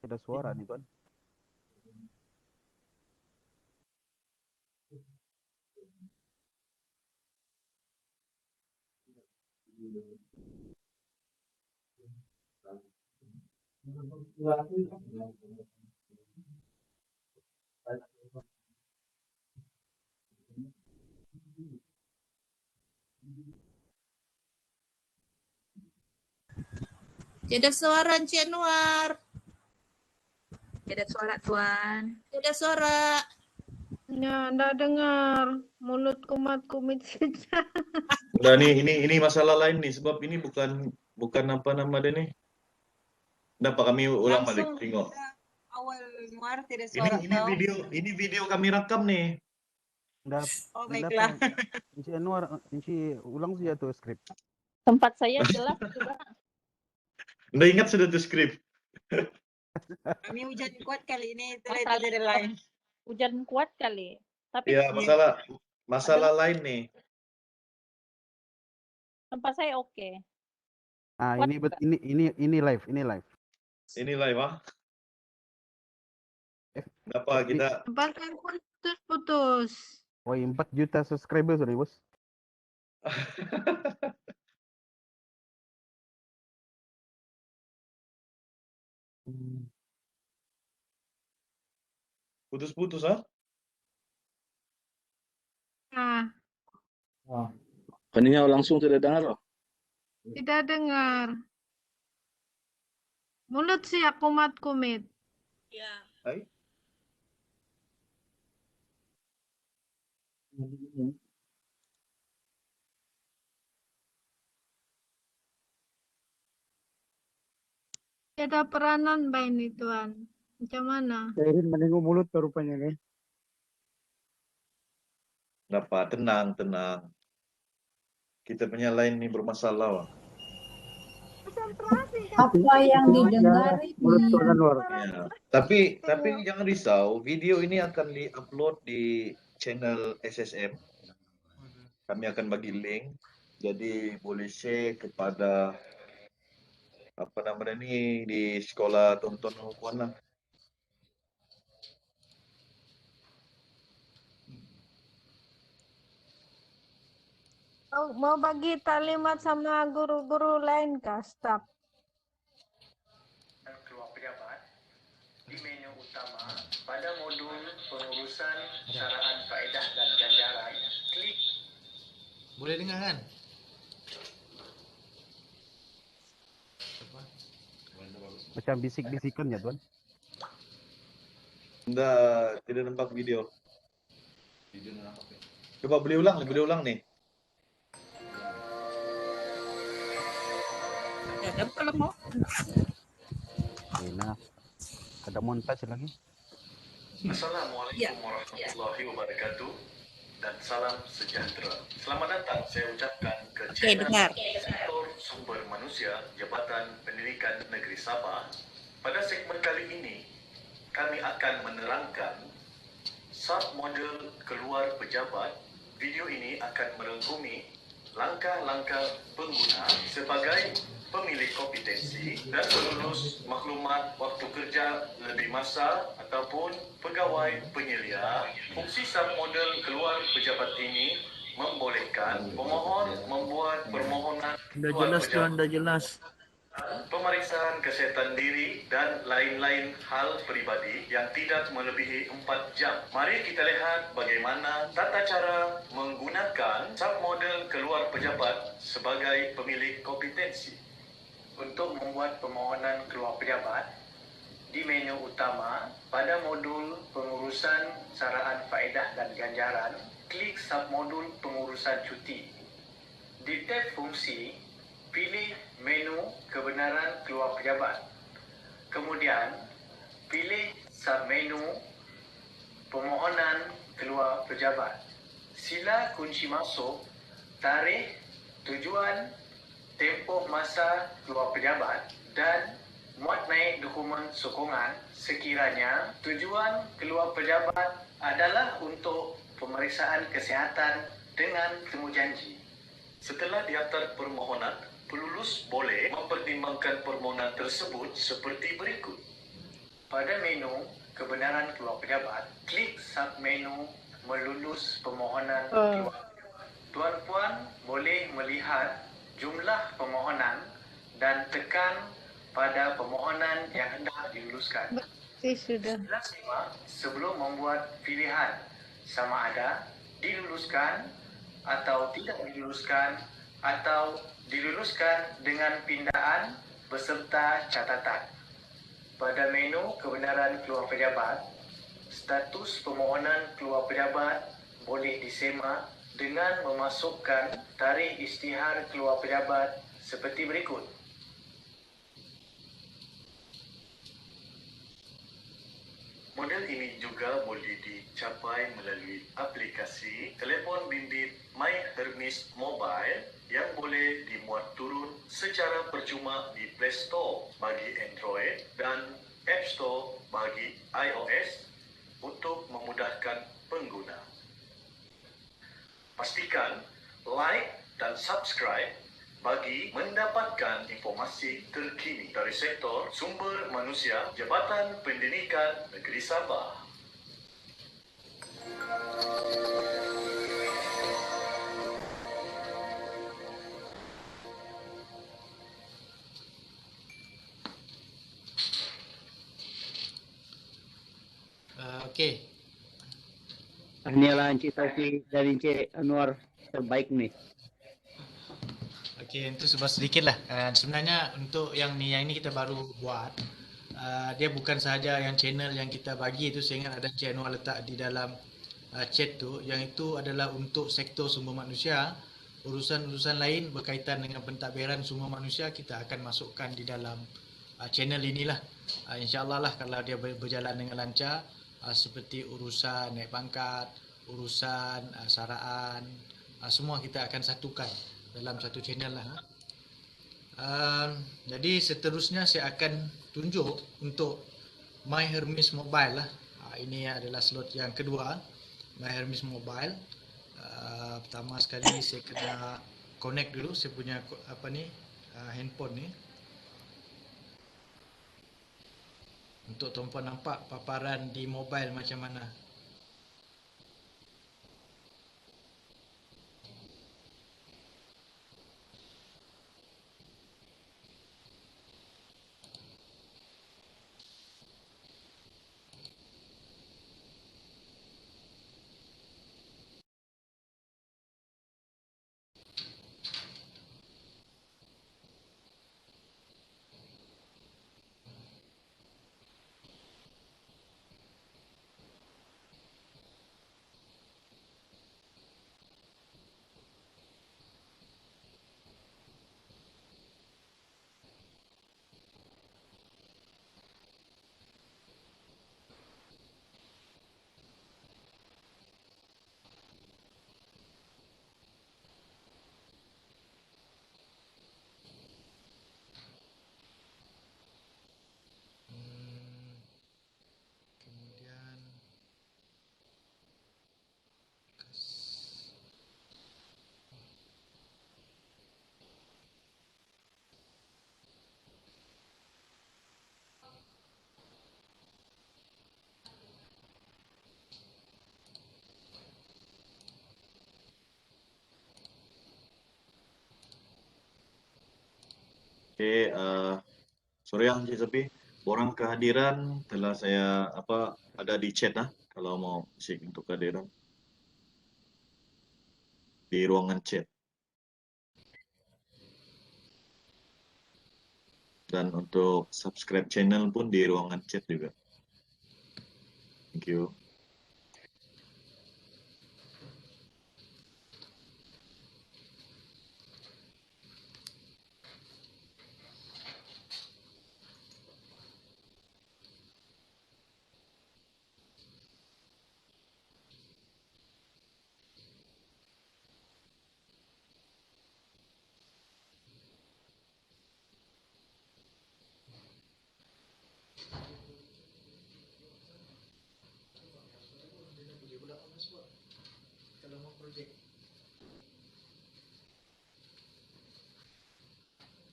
Ada suara nih kan? Tiada suara Encik Anwar. Tiada suara Tuan. Tiada suara. Ya, enggak dengar. Mulut kumat-kumit saja. Udah nih, ini masalah lain nih sebab ini bukan apa nama dia nih. Dapat kami ulang balik tengok. Awal Anwar tidak suara Ini video kami rekam nih. Baiklah. Encik Anwar, Encik ulang saja tuh skrip. Tempat saya jelas juga. Udah ingat sudah tuh skrip. Kami hujan kuat kali ini, itulah itu lain. Hujan kuat kali. Tapi Ya, masalah lain nih. tempat saya oke. Ini live, Ini live ah. Kenapa kita Tempat saya putus. Woi, 4 juta subscriber sudah, Bos. Putus-putus ah? Nah, Ah. Kaninya langsung tidak dengar loh. tidak dengar. Mulut sih aku mat kumit. Ya. Hai. Ada peranan Mbak ini Tuan. Macam mana? Erin menengok mulut tuh rupanya nih. Kenapa? Tenang, tenang. Kita punya line ini bermasalah. Wak. Apa yang didengari Mulut tuh Anwar. Ya. Tapi jangan risau, video ini akan di-upload di channel SSM. Kami akan bagi link. Jadi boleh share kepada apa namanya ini di sekolah tonton Puan lah. Mau bagi taklimat sama guru-guru lain kah, staf? Keluar pejabat di menu utama pada modul pengurusan syaraan faedah dan ganjaran, klik. Boleh dengar kan? Macam bisik-bisikan ya, Tuan. Tidak nampak video. Coba boleh ulang nih. Ya, kalau mau. Nah, ada montage lagi. Assalamualaikum warahmatullahi wabarakatuh dan salam sejahtera. Selamat datang saya ucapkan ke channel Sektor Sumber Manusia Jabatan Pendidikan Negeri Sabah. Pada segmen kali ini kami akan menerangkan submodel keluar pejabat. Video ini akan merangkumi langkah-langkah pengguna sebagai pemilik kompetensi dan pelulus maklumat waktu kerja lebih masa ataupun pegawai penyelia. Fungsi submodel keluar pejabat ini membolehkan pemohon membuat permohonan Dah keluar jelas Tuan, pejabat, dah jelas. pemeriksaan kesihatan diri dan lain-lain hal peribadi yang tidak melebihi 4 jam. Mari kita lihat bagaimana tata cara menggunakan submodel keluar pejabat sebagai pemilik kompetensi. Untuk membuat permohonan keluar pejabat, di menu utama pada modul pengurusan saraan faedah dan ganjaran, klik submodul pengurusan cuti. Di tab fungsi, pilih menu kebenaran keluar pejabat. Kemudian, pilih submenu permohonan keluar pejabat. Sila kunci masuk, tarikh, tujuan, tempoh masa keluar pejabat dan muat naik dokumen sokongan sekiranya tujuan keluar pejabat adalah untuk pemeriksaan kesihatan dengan temu janji. Setelah dihantar permohonan, pelulus boleh mempertimbangkan permohonan tersebut seperti berikut. Pada menu kebenaran keluar pejabat, klik submenu melulus permohonan keluar. Tuan-puan boleh melihat jumlah permohonan dan tekan pada permohonan yang hendak diluluskan. Sudah. Sebelum membuat pilihan sama ada diluluskan atau tidak diluluskan atau diluluskan dengan pindaan beserta catatan. Pada menu kebenaran keluar pejabat, status permohonan keluar pejabat boleh disemak dengan memasukkan tarikh isytihar keluar pejabat seperti berikut. Model ini juga boleh dicapai melalui aplikasi telefon bimbit MyHermes Mobile yang boleh dimuat turun secara percuma di Play Store bagi Android dan App Store bagi iOS untuk memudahkan pengguna. Pastikan like dan subscribe bagi mendapatkan informasi terkini dari sektor sumber manusia Jabatan Pendidikan Negeri Sabah. Okey. Inilah Encik Taufik dan Encik Anwar terbaik nih. Okey, itu sebab sedikitlah. Sebenarnya untuk yang ini kita baru buat. Dia bukan sahaja yang channel yang kita bagi itu, saya ingat ada Encik Anwar letak di dalam chat tu, yang itu adalah untuk sektor sumber manusia. Urusan-urusan lain berkaitan dengan pentadbiran sumber manusia kita akan masukkan di dalam channel inilah. InsyaAllah lah kalau dia berjalan dengan lancar, seperti urusan naik pangkat, urusan saraan, semua kita akan satukan dalam satu channel lah. Jadi seterusnya saya akan tunjuk untuk My Hermes Mobile lah. Ini adalah slot yang kedua, My Hermes Mobile. Pertama sekali saya kena connect dulu saya punya handphone ni. Untuk tuan-puan nampak paparan di mobile macam mana. Kemudian Okey, sorry Encik Sophie, borang kehadiran telah saya ada di chat kalau mau seek untuk kehadiran di ruangan chat. Dan untuk subscribe channel pun di ruangan chat juga. Thank you. kalau mau projek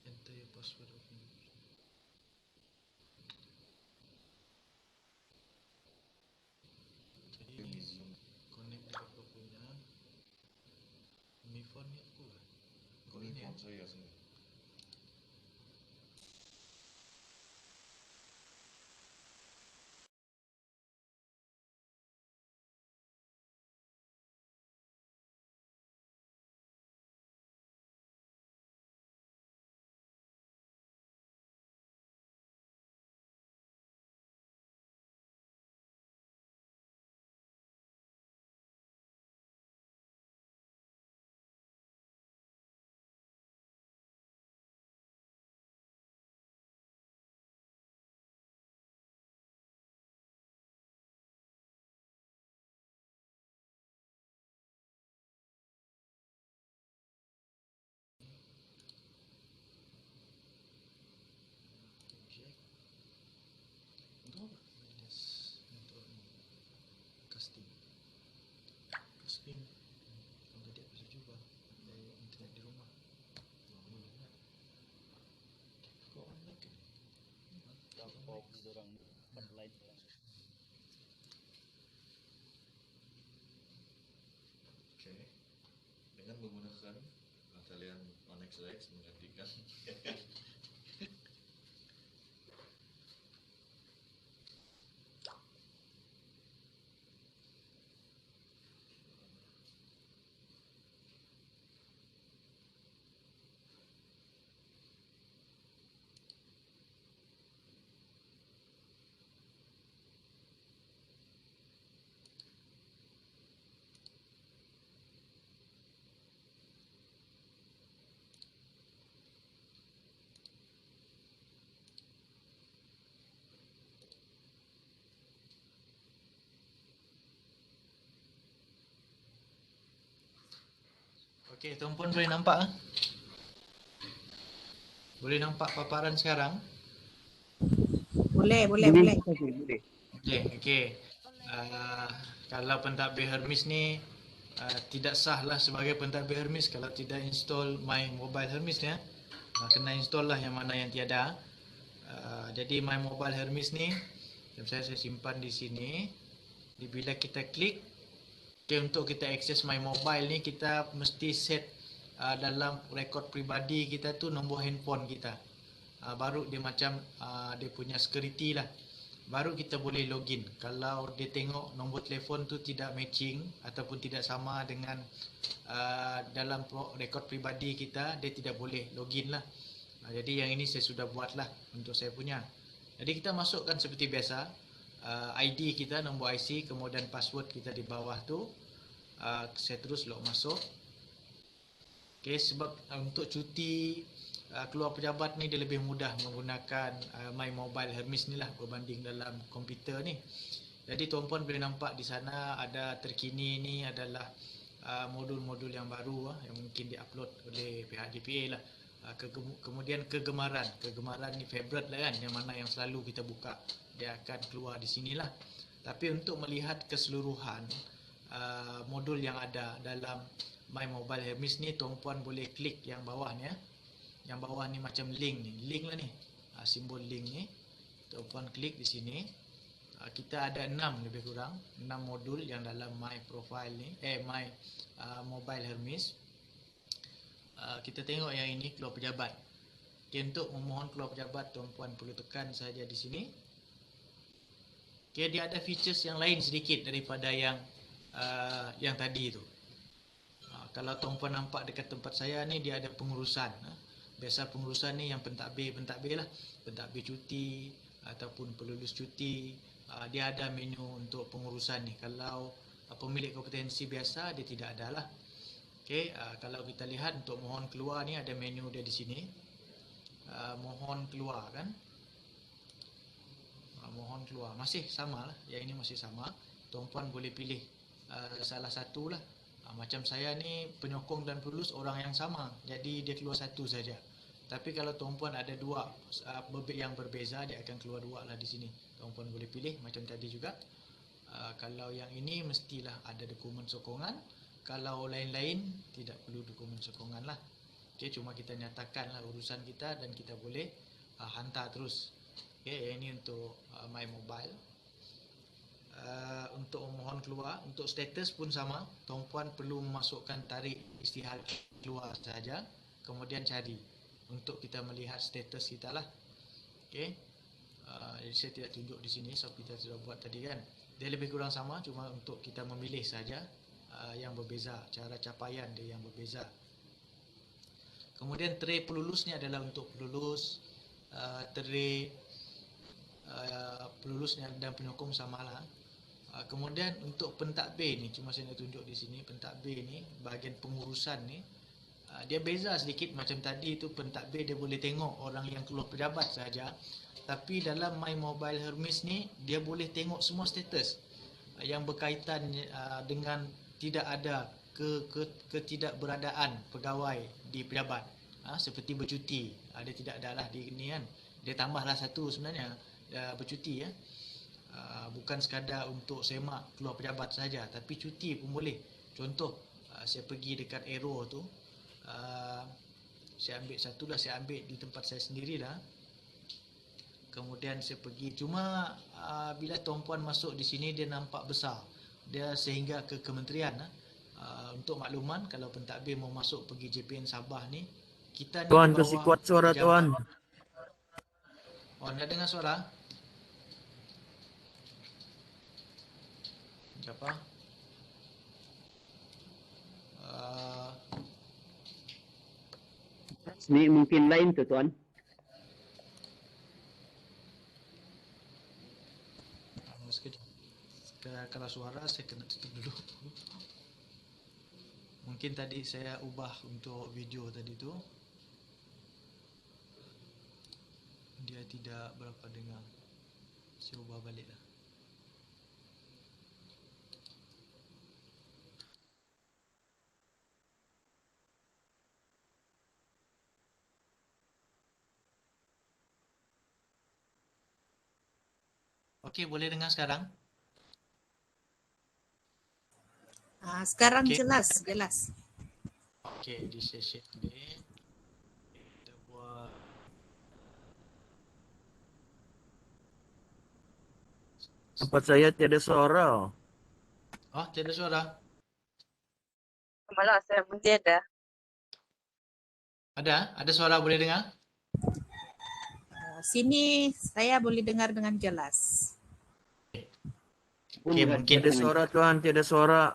enter your password of jadi connect dengan kau punya Mi phone ni aku lah. Kau ini phone saya sendiri. Casting. Kalau tadi aku cuba dari internet di rumah. Kau online ke? Laptop orang online. Okey. Dengan menggunakan talian OnXLX menggantikan Okey, tuan-puan boleh nampak? Boleh nampak paparan sekarang? Boleh. Boleh. Okey. Kalau pentadbir Hermes ni tidak sahlah sebagai pentadbir Hermes kalau tidak install My Mobile Hermes ya. Kena install lah yang mana yang tiada. Jadi My Mobile Hermes ni, saya simpan di sini. Bila kita klik, untuk kita akses My Mobile ni kita mesti set dalam rekod peribadi kita tu nombor handphone kita. Baru dia macam dia punya security lah. Baru kita boleh login. Kalau dia tengok nombor telefon tu tidak matching ataupun tidak sama dengan dalam rekod peribadi kita, dia tidak boleh login lah. Jadi yang ini saya sudah buat lah untuk saya punya. Jadi kita masukkan seperti biasa, ID kita, nombor IC, kemudian password kita di bawah tu. Saya terus log masuk. Okay, sebab untuk cuti keluar pejabat ni dia lebih mudah menggunakan My Mobile Hermes ni lah berbanding dalam komputer ni. Jadi tuan-puan boleh nampak di sana ada terkini ni adalah modul-modul yang baru yang mungkin diupload oleh pihak DPA lah. Kemudian kegemaran ni favorite lah kan, yang mana yang selalu kita buka, dia akan keluar di sinilah. Tapi untuk melihat keseluruhan modul yang ada dalam My Mobile Hermes ni, tuan-puan boleh klik yang bawah ni ya. Yang bawah ni macam link lah ni, simbol link ni, tuan-puan klik di sini. Kita ada 6 lebih kurang 6 modul yang dalam My Profile ni, My Mobile Hermes. Kita tengok yang ini, keluar pejabat. Okay, untuk memohon keluar pejabat, tuan-puan perlu tekan saja di sini. Okay, dia ada features yang lain sedikit daripada yang tadi tu. Kalau tuan-puan nampak dekat tempat saya ni, dia ada pengurusan. Biasa pengurusan ni yang pentadbir lah, pentadbir cuti ataupun pelulus cuti, dia ada menu untuk pengurusan ni. Kalau pemilik kompetensi biasa, dia tidak ada lah. Okay, kalau kita lihat untuk mohon keluar ni ada menu dia di sini. Mohon keluar kan, mohon keluar masih sama lah, yang ini masih sama. Tuan-puan boleh pilih salah satu lah. Macam saya ni penyokong dan pelulus orang yang sama, jadi dia keluar satu saja. Tapi kalau tuan-puan ada dua yang berbeza, dia akan keluar dua lah di sini. Tuan-puan boleh pilih macam tadi juga. Kalau yang ini mestilah ada dokumen sokongan. Kalau lain-lain tidak perlu dokumen sokongan lah. Okay, cuma kita nyatakan lah urusan kita dan kita boleh hantar terus. Okay, ini untuk My Mobile. Untuk memohon keluar, untuk status pun sama. Tuan-puan perlu memasukkan tarikh istihad keluar saja, kemudian cari untuk kita melihat status kita lah. Okay. Jadi saya tidak tunjuk di sini sebab kita sudah buat tadi kan. Dia lebih kurang sama, cuma untuk kita memilih saja yang berbeza, cara capaian dia yang berbeza. Kemudian tray pelulus ni adalah untuk pelulus. Tray pelulus dan penyokong samalah. Kemudian untuk pentadbir ni, cuma saya nak tunjuk di sini, pentadbir ni bahagian pengurusan ni dia beza sedikit. Macam tadi tu pentadbir dia boleh tengok orang yang keluar pejabat saja, tapi dalam My Mobile Hermes ni dia boleh tengok semua status yang berkaitan dengan tidak ada ketidakberadaan pegawai di pejabat, seperti bercuti. Dia tidak ada lah di ni kan, dia tambahlah satu sebenarnya, bercuti ya. Bukan sekadar untuk semak keluar pejabat saja, tapi cuti pun boleh. Contoh, saya pergi dekat Aero tu, saya ambil satu lah, saya ambil di tempat saya sendiri lah. Kemudian saya pergi, cuma bila tuan-puan masuk di sini dia nampak besar, dia sehingga ke kementerian. Untuk makluman, kalau pentadbir mau masuk pergi JPN Sabah ni, kita ni Tuan, kasih kuat suara tuan. Oh, nak dengar suara? Siapa? Ini mungkin lain tu tuan. Kalau suara saya kena tutup dulu. Mungkin tadi saya ubah untuk video tadi tu, dia tidak berapa dengar. Saya ubah balik lah. okey, boleh dengar sekarang? Sekarang Okey. jelas. Okey, di session ni kita buat Tempat saya tiada suara. Oh, tiada suara. Malah saya pun tiada. Ada suara boleh dengar? Sini saya boleh dengar dengan jelas. Okey, mungkin Tiada suara Tuan, tiada suara.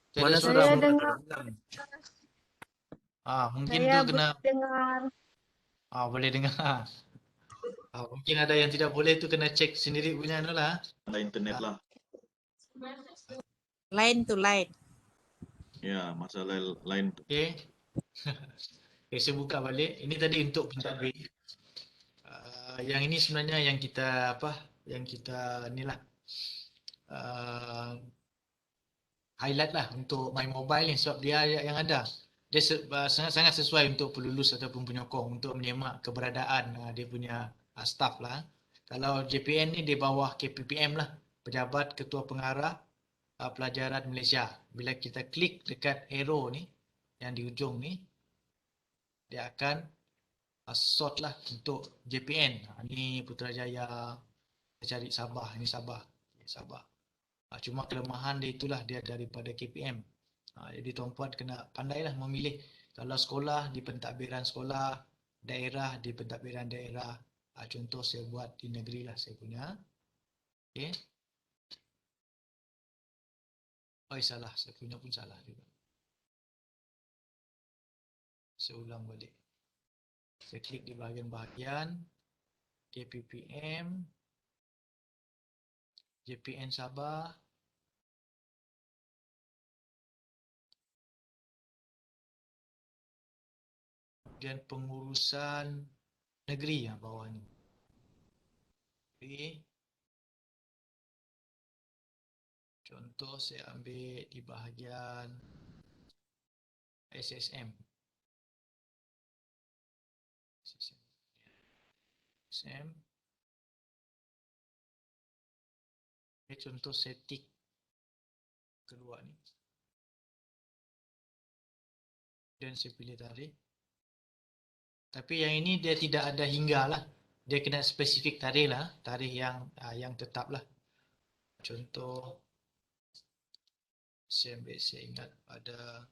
tiada Mana suara. suara? Saya dengar. Mungkin Saya tu kena dengar. boleh dengar. Mungkin ada yang tidak boleh tu kena cek sendiri punya tu lah. Ada internet lah. Line to line. Ya, masalah lain. Okey. Okay, saya buka balik. Ini tadi untuk pentadbir. Yang ini sebenarnya yang kita inilah highlight lah untuk My Mobile ni sebab dia yang ada. Dia sangat-sangat sesuai untuk pelulus ataupun penyokong untuk menyemak keberadaan dia punya staff lah. Kalau JPN ni di bawah KPPM lah, Pejabat Ketua Pengarah Pelajaran Malaysia. Bila kita klik dekat arrow ni yang di ujung ni, dia akan sort lah untuk JPN. Ni Putrajaya, cari Sabah, ini Sabah. Sabah. Cuma kelemahan dia itulah dia daripada KPM. Jadi tuan-puan kena pandailah memilih. Kalau sekolah di pentadbiran sekolah, daerah di pentadbiran daerah. Contoh saya buat di negeri lah saya punya. Okey. Salah, saya punya pun salah juga. Saya ulang balik. Saya klik di bahagian-bahagian KPPM, JPN Sabah, kemudian pengurusan negeri yang bawah ni. Okay. Contoh saya ambil di bahagian SSM. SSM. Okay, contoh saya tik keluar ni. Dan saya pilih tarikh. Tapi yang ini dia tidak ada hingga lah. Dia kena spesifik tarikh lah. Tarikh yang tetap lah. Contoh saya ingat pada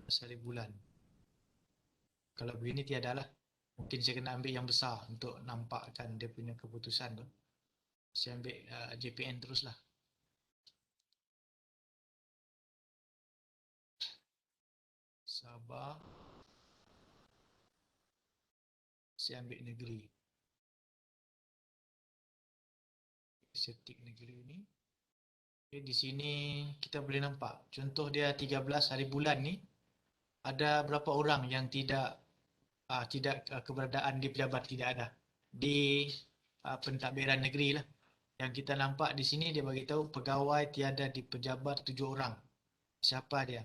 hari bulan. Kalau begini tiada lah. Mungkin saya kena ambil yang besar untuk nampakkan dia punya keputusan tu. Saya ambil JPN teruslah. Sabah. Saya ambil negeri. Saya tik negeri ni. Okay, di sini kita boleh nampak. Contoh dia 13 hari bulan ni. Ada berapa orang yang tidak keberadaan di pejabat, tidak ada. Di pentadbiran negeri lah. Yang kita nampak di sini dia bagi tahu pegawai tiada di pejabat 7 orang. Siapa dia?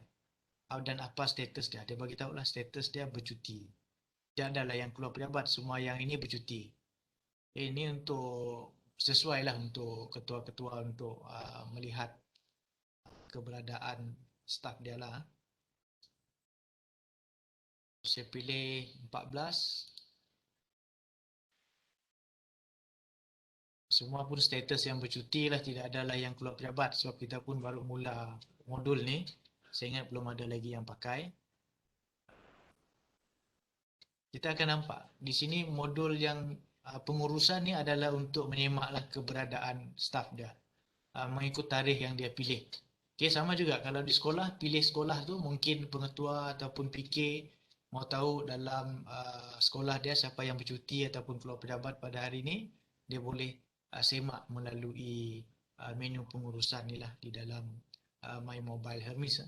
Dan apa status dia? Dia bagi tahu lah status dia bercuti. Dia adalah yang keluar pejabat, semua yang ini bercuti. Ini untuk sesuai lah untuk ketua-ketua untuk melihat keberadaan staf dia lah. Saya pilih 14. Semua pun status yang bercuti lah, tidak ada lah yang keluar pejabat sebab kita pun baru mula modul ni. Saya ingat belum ada lagi yang pakai. Kita akan nampak di sini modul yang pengurusan ni adalah untuk menyemaklah keberadaan staf dia. Mengikut tarikh yang dia pilih. Okay, sama juga kalau di sekolah, pilih sekolah tu mungkin pengetua ataupun PK mau tahu dalam sekolah dia siapa yang bercuti ataupun keluar pejabat pada hari ini, dia boleh semak melalui menu pengurusan ni lah di dalam My Mobile Hermes.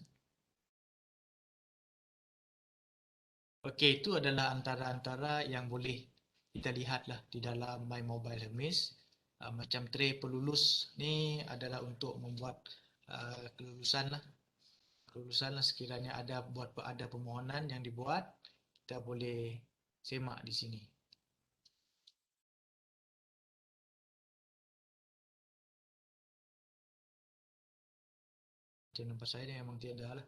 Okey, itu adalah antara-antara yang boleh kita lihatlah di dalam My Mobile Hermes. Macam tray pelulus ni adalah untuk membuat kelulusan lah. Kelulusan lah sekiranya ada permohonan yang dibuat, kita boleh semak di sini. Macam nampak saya dia memang tiada lah.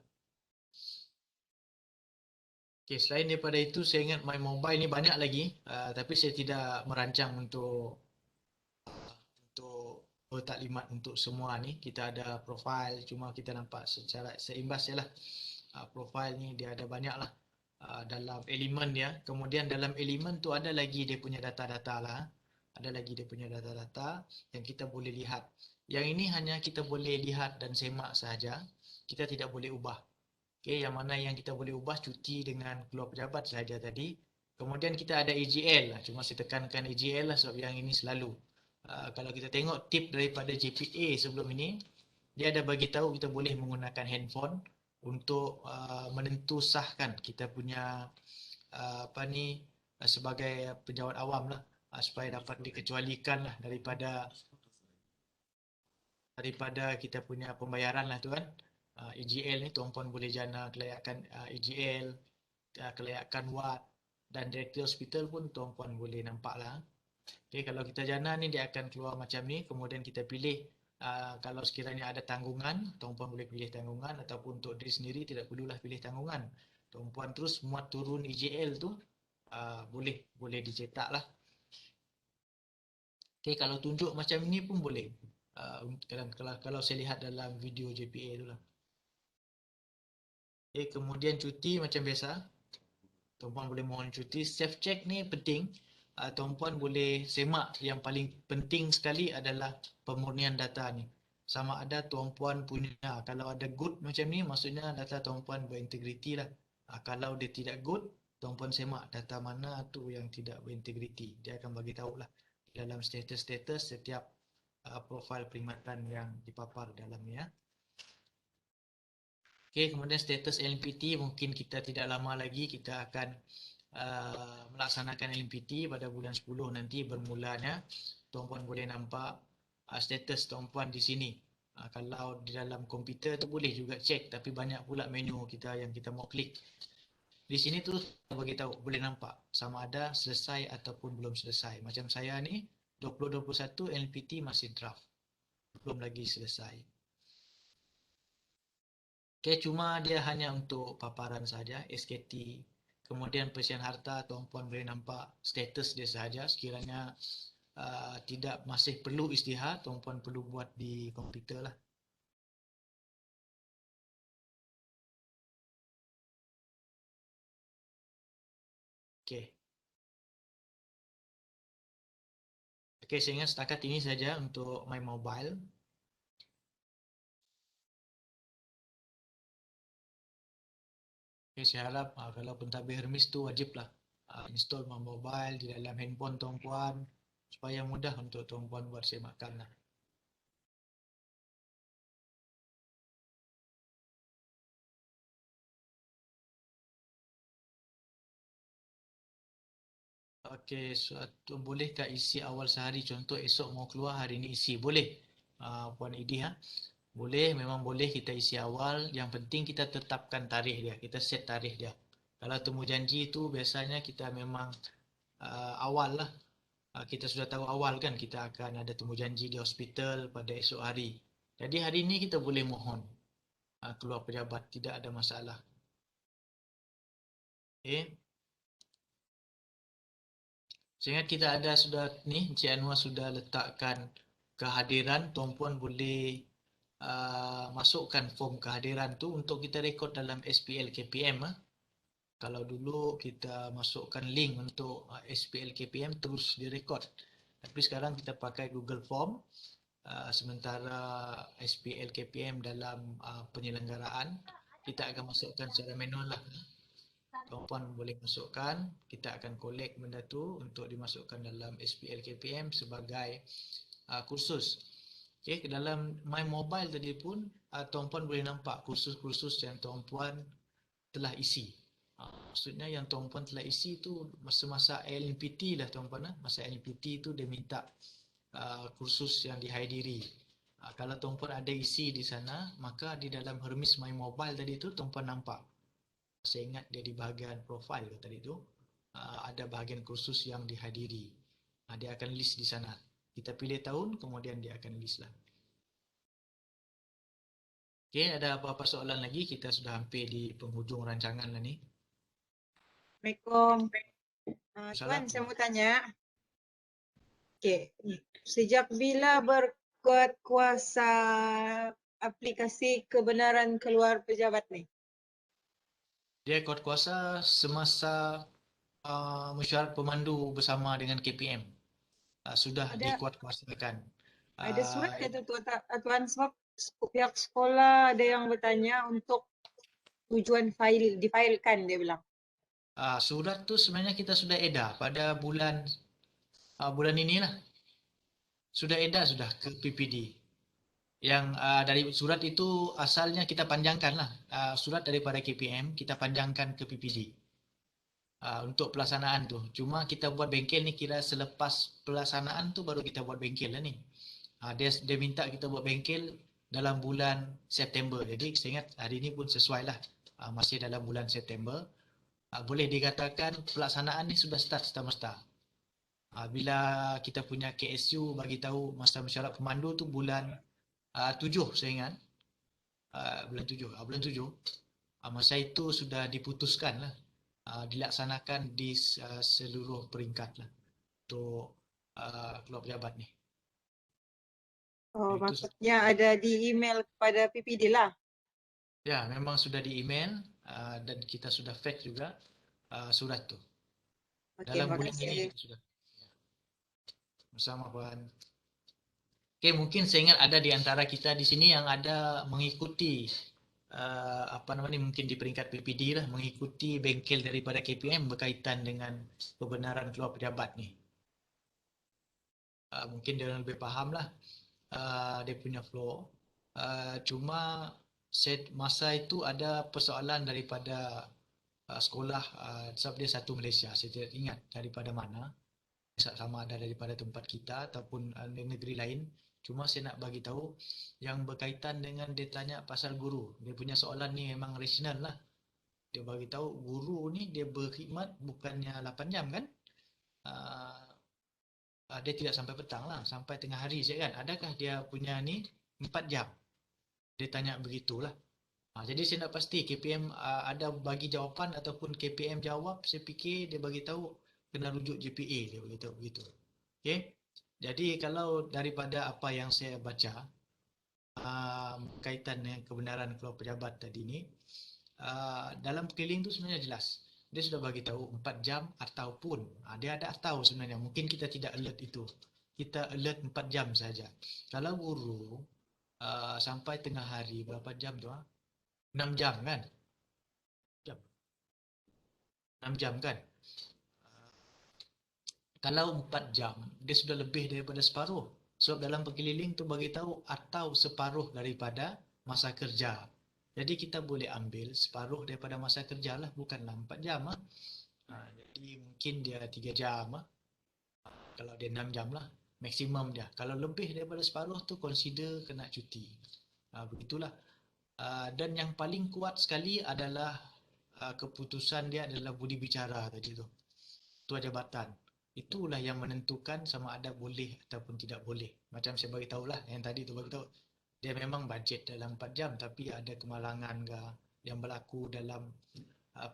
Okay, selain daripada itu saya ingat My Mobile ni banyak lagi, tapi saya tidak merancang untuk taklimat untuk semua ni. Kita ada profil, cuma kita nampak secara seimbas je lah. Profil ni dia ada banyak lah dalam elemen dia. Kemudian dalam elemen tu ada lagi dia punya data-data lah. Ada lagi dia punya data-data yang kita boleh lihat. Yang ini hanya kita boleh lihat dan semak sahaja. Kita tidak boleh ubah. Okay, yang mana yang kita boleh ubah cuti dengan keluar pejabat sahaja tadi. Kemudian kita ada AGL lah. Cuma saya tekankan AGL lah sebab yang ini selalu. Kalau kita tengok tip daripada JPA sebelum ini, dia ada bagi tahu kita boleh menggunakan handphone untuk menentusahkan kita punya sebagai pejabat awam lah, supaya dapat dikecualikan lah daripada kita punya pembayaran lah tu kan. AGL ni tuan-puan boleh jana kelayakan AGL, kelayakan wad dan direktur hospital pun tuan-puan boleh nampak lah. Okay, kalau kita jana ni dia akan keluar macam ni, kemudian kita pilih kalau sekiranya ada tanggungan, tuan-puan boleh pilih tanggungan, ataupun untuk diri sendiri tidak perlulah pilih tanggungan. Tuan-puan terus muat turun AGL tu boleh dicetak lah. Okay, kalau tunjuk macam ni pun boleh. Kalau saya lihat dalam video JPA tu lah. Okay, kemudian cuti macam biasa. Tuan-puan boleh mohon cuti. Safe check ni penting. Tuan-puan boleh semak yang paling penting sekali adalah pemurnian data ni. Sama ada tuan-puan punya, kalau ada good macam ni, maksudnya data tuan-puan berintegriti lah. Kalau dia tidak good, tuan-puan semak data mana tu yang tidak berintegriti. Dia akan bagi tahu lah dalam status-status setiap profil perkhidmatan yang dipapar dalam ni ya. Okay, kemudian status LMPT mungkin kita tidak lama lagi kita akan melaksanakan LMPT pada bulan 10 nanti bermulanya. Tuan-puan boleh nampak status tuan-puan di sini. Kalau di dalam komputer tu boleh juga cek, tapi banyak pula menu kita yang kita mau klik. Di sini tu bagi tahu, boleh nampak sama ada selesai ataupun belum selesai. Macam saya ni 2021 LMPT masih draft. Belum lagi selesai. Okay, cuma dia hanya untuk paparan saja, SKT. Kemudian persian harta, tuan-puan boleh nampak status dia sahaja. Sekiranya tidak masih perlu isytihar, tuan-puan perlu buat di komputer lah. Okay. Okay, saya ingat setakat ini saja untuk My Mobile. Okay, saya harap kalau pentadbir Hermes tu wajiblah install My Mobile di dalam handphone tuan-puan supaya mudah untuk tuan-puan buat semakan lah. Okey, bolehkah isi awal sehari? Contoh esok mau keluar, hari ini isi. Boleh, Puan Idi ha? Boleh, memang boleh kita isi awal. Yang penting kita tetapkan tarikh dia, kita set tarikh dia. Kalau temu janji tu biasanya kita memang awal lah. Kita sudah tahu awal kan kita akan ada temu janji di hospital pada esok hari. Jadi hari ini kita boleh mohon keluar pejabat, tidak ada masalah. Okay. Saya ingat kita ada sudah ni, Encik Anwar sudah letakkan kehadiran. Tuan-puan boleh masukkan form kehadiran tu untuk kita rekod dalam SPL KPM. Kalau dulu kita masukkan link untuk SPL KPM terus direkod. Tapi sekarang kita pakai Google Form. Sementara SPL KPM dalam penyelenggaraan, kita akan masukkan secara manual lah. Tuan-puan boleh masukkan, kita akan collect benda tu untuk dimasukkan dalam SPL KPM sebagai kursus. Okay, dalam My Mobile tadi pun tuan-puan boleh nampak kursus-kursus yang tuan-puan telah isi. Maksudnya yang tuan-puan telah isi tu masa-masa LMPT lah tuan-puan. Masa LMPT tu dia minta kursus yang dihadiri. Kalau tuan-puan ada isi di sana, maka di dalam Hermes My Mobile tadi tu tuan-puan nampak. Saya ingat dia di bahagian profil tadi tu. ada bahagian kursus yang dihadiri. Dia akan list di sana. Kita pilih tahun, kemudian dia akan list lah. Okey, ada apa-apa soalan lagi? Kita sudah hampir di penghujung rancangan lah ni. Assalamualaikum. Tuan, Salam. saya mau tanya. Okey, sejak bila berkuat kuasa aplikasi kebenaran keluar pejabat ni? Dia kuat kuasa semasa mesyuarat pemandu bersama dengan KPM. Sudah Ada dikuatkuasakan. ada surat ke tu Tuan, sebab pihak sekolah ada yang bertanya untuk tujuan difailkan, dia bilang. Surat tu sebenarnya kita sudah edar pada bulan inilah. Sudah edar sudah ke PPD. Yang dari surat itu asalnya kita panjangkan lah. Surat daripada KPM kita panjangkan ke PPD. Untuk pelaksanaan tu. Cuma kita buat bengkel ni kira selepas pelaksanaan tu baru kita buat bengkel lah ni. Dia minta kita buat bengkel dalam bulan September. Jadi saya ingat hari ni pun sesuai lah. Masih dalam bulan September. Boleh dikatakan pelaksanaan ni sudah start semesta. Bila kita punya KSU bagi tahu masa mesyuarat pemandu tu bulan 7 saya ingat. Bulan 7. Masa itu sudah diputuskan lah. Dilaksanakan di seluruh peringkat lah untuk keluar pejabat ni. Oh, maksudnya ada di email kepada PPD lah. Ya, memang sudah di email dan kita sudah fax juga surat tu. Okey, Dalam bulan makasih. ini kita sudah. Bersama Puan. Okey, mungkin saya ingat ada di antara kita di sini yang ada mengikuti mungkin di peringkat PPD lah, mengikuti bengkel daripada KPM berkaitan dengan kebenaran keluar pejabat ni. Mungkin dia lebih faham lah dia punya flow. Cuma masa itu ada persoalan daripada sekolah, sebab dia satu Malaysia, saya tidak ingat daripada mana, sama ada daripada tempat kita ataupun negeri lain. Cuma saya nak bagi tahu yang berkaitan dengan dia tanya pasal guru. Dia punya soalan ni memang rasional lah. Dia bagi tahu guru ni dia berkhidmat bukannya 8 jam kan? Dia tidak sampai petang lah, sampai tengah hari saya kan. Adakah dia punya ni 4 jam? Dia tanya begitulah. Jadi saya nak pasti KPM ada bagi jawapan ataupun KPM jawab, saya fikir dia bagi tahu kena rujuk JPA, dia beritahu begitu. Okey. Jadi kalau daripada apa yang saya baca kaitan dengan kebenaran keluar pejabat tadi ni, dalam keliling tu sebenarnya jelas. Dia sudah bagi tahu 4 jam ataupun dia ada tahu sebenarnya, mungkin kita tidak alert itu. Kita alert 4 jam saja. Kalau guru sampai tengah hari berapa jam tu? 6 jam kan? 6 jam kan? Kalau 4 jam, dia sudah lebih daripada separuh. Sebab dalam pengkeliling tu bagi tahu atau separuh daripada masa kerja. Jadi kita boleh ambil separuh daripada masa kerja lah, bukanlah 4 jam lah. Jadi mungkin dia 3 jam lah. Kalau dia 6 jam lah, maksimum dia. Kalau lebih daripada separuh tu consider kena cuti. Begitulah. Dan yang paling kuat sekali adalah keputusan dia adalah budi bicara tadi tu. Ketua jabatan. Itulah yang menentukan sama ada boleh ataupun tidak boleh. Macam saya bagi tahulah yang tadi tu bagi tahu. Dia memang bajet dalam 4 jam tapi ada kemalangan ke yang berlaku dalam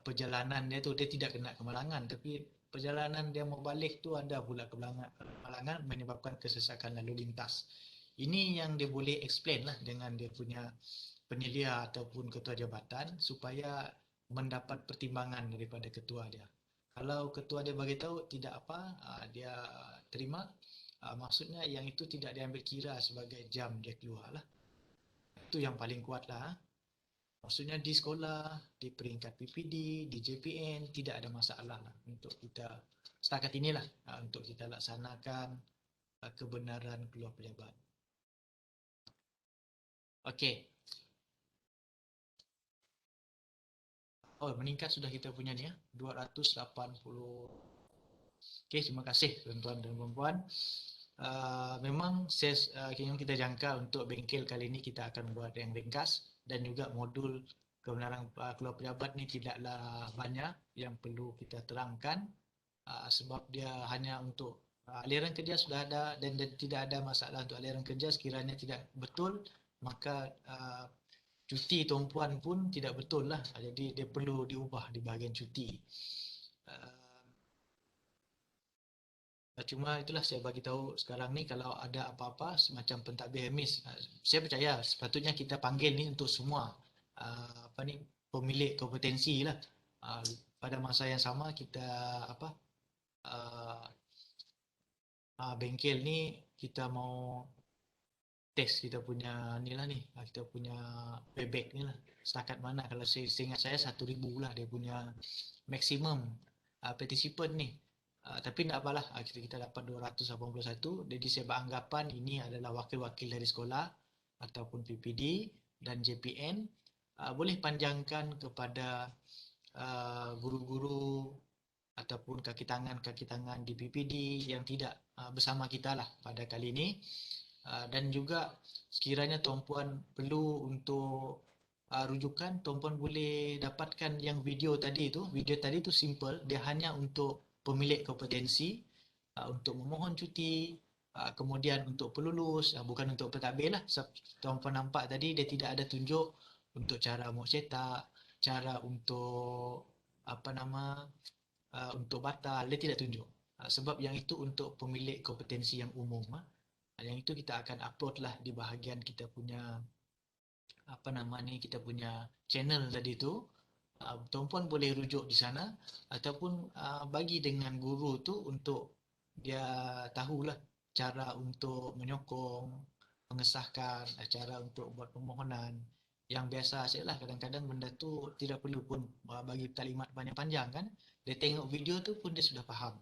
perjalanan dia tu. Dia tidak kena kemalangan tapi perjalanan dia mau balik tu ada pula kemalangan menyebabkan kesesakan lalu lintas. Ini yang dia boleh explain lah dengan dia punya penyelia ataupun ketua jabatan supaya mendapat pertimbangan daripada ketua dia. Kalau ketua dia bagi tahu tidak apa, dia terima, maksudnya yang itu tidak diambil kira sebagai jam dia keluar lah. Itu yang paling kuat lah. Maksudnya di sekolah, di peringkat PPD, di JPN tidak ada masalah lah untuk kita setakat inilah untuk kita laksanakan kebenaran keluar pejabat. Okey. Oh, meningkat sudah kita punya ni ya, 280. Okey, terima kasih tuan-tuan dan puan-puan. Memang yang kita jangka untuk bengkel kali ini kita akan buat yang ringkas dan juga modul kebenaran keluar pejabat ni tidaklah banyak yang perlu kita terangkan. sebab dia hanya untuk aliran kerja sudah ada dan tidak ada masalah untuk aliran kerja. Sekiranya tidak betul, maka cuti tumpuan pun tidak betul lah. Jadi dia perlu diubah di bahagian cuti. Cuma itulah saya bagi tahu sekarang ni kalau ada apa-apa semacam pentadbir Hermes, saya percaya sepatutnya kita panggil ni untuk semua pemilik kompetensi lah. Pada masa yang sama kita bengkel ni kita mau test kita punya ni lah ni, kita punya payback ni lah. Setakat mana, kalau seingat saya 1,000 lah dia punya maksimum participant ni. Tapi tak apalah, kita dapat 281. Jadi saya beranggapan ini adalah wakil-wakil dari sekolah ataupun PPD dan JPN. Boleh panjangkan kepada guru-guru ataupun kaki tangan di PPD yang tidak bersama kita lah pada kali ini. Dan juga sekiranya tuan-puan perlu untuk rujukan, tuan-puan boleh dapatkan yang video tadi tu. Video tadi tu simple, dia hanya untuk pemilik kompetensi, untuk memohon cuti, kemudian untuk pelulus, bukan untuk pentadbir lah. Tuan-puan nampak tadi dia tidak ada tunjuk untuk cara mau cetak, cara untuk untuk batal, dia tidak tunjuk. Sebab yang itu untuk pemilik kompetensi yang umum. Yang itu kita akan upload lah di bahagian kita punya kita punya channel tadi tu. Tuan-puan boleh rujuk di sana ataupun bagi dengan guru tu untuk dia tahulah cara untuk menyokong, mengesahkan, cara untuk buat permohonan. Yang biasa sajalah, kadang-kadang benda tu tidak perlu pun bagi taklimat panjang-panjang kan. Dia tengok video tu pun dia sudah faham.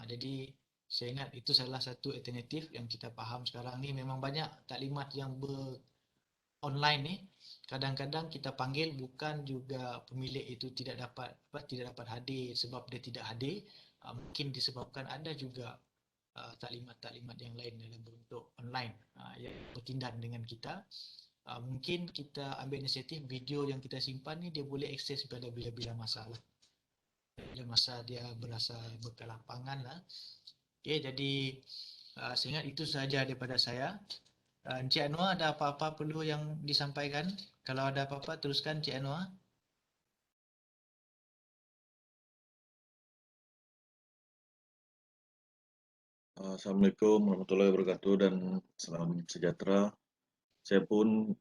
Jadi saya ingat itu salah satu alternatif yang kita faham sekarang ni. Memang banyak taklimat yang online ni. Kadang-kadang kita panggil bukan juga pemilik itu tidak dapat hadir sebab dia tidak hadir. Mungkin disebabkan ada juga taklimat-taklimat yang lain dalam bentuk online yang bertindak dengan kita. Mungkin kita ambil inisiatif video yang kita simpan ni dia boleh akses pada bila-bila masa lah. Bila masa dia berasa berkelapangan lah. Okay, jadi saya ingat itu sahaja daripada saya. Encik Anwar, ada apa-apa perlu yang disampaikan? Kalau ada apa-apa, teruskan Encik Anwar. Assalamualaikum warahmatullahi wabarakatuh dan salam sejahtera. Saya pun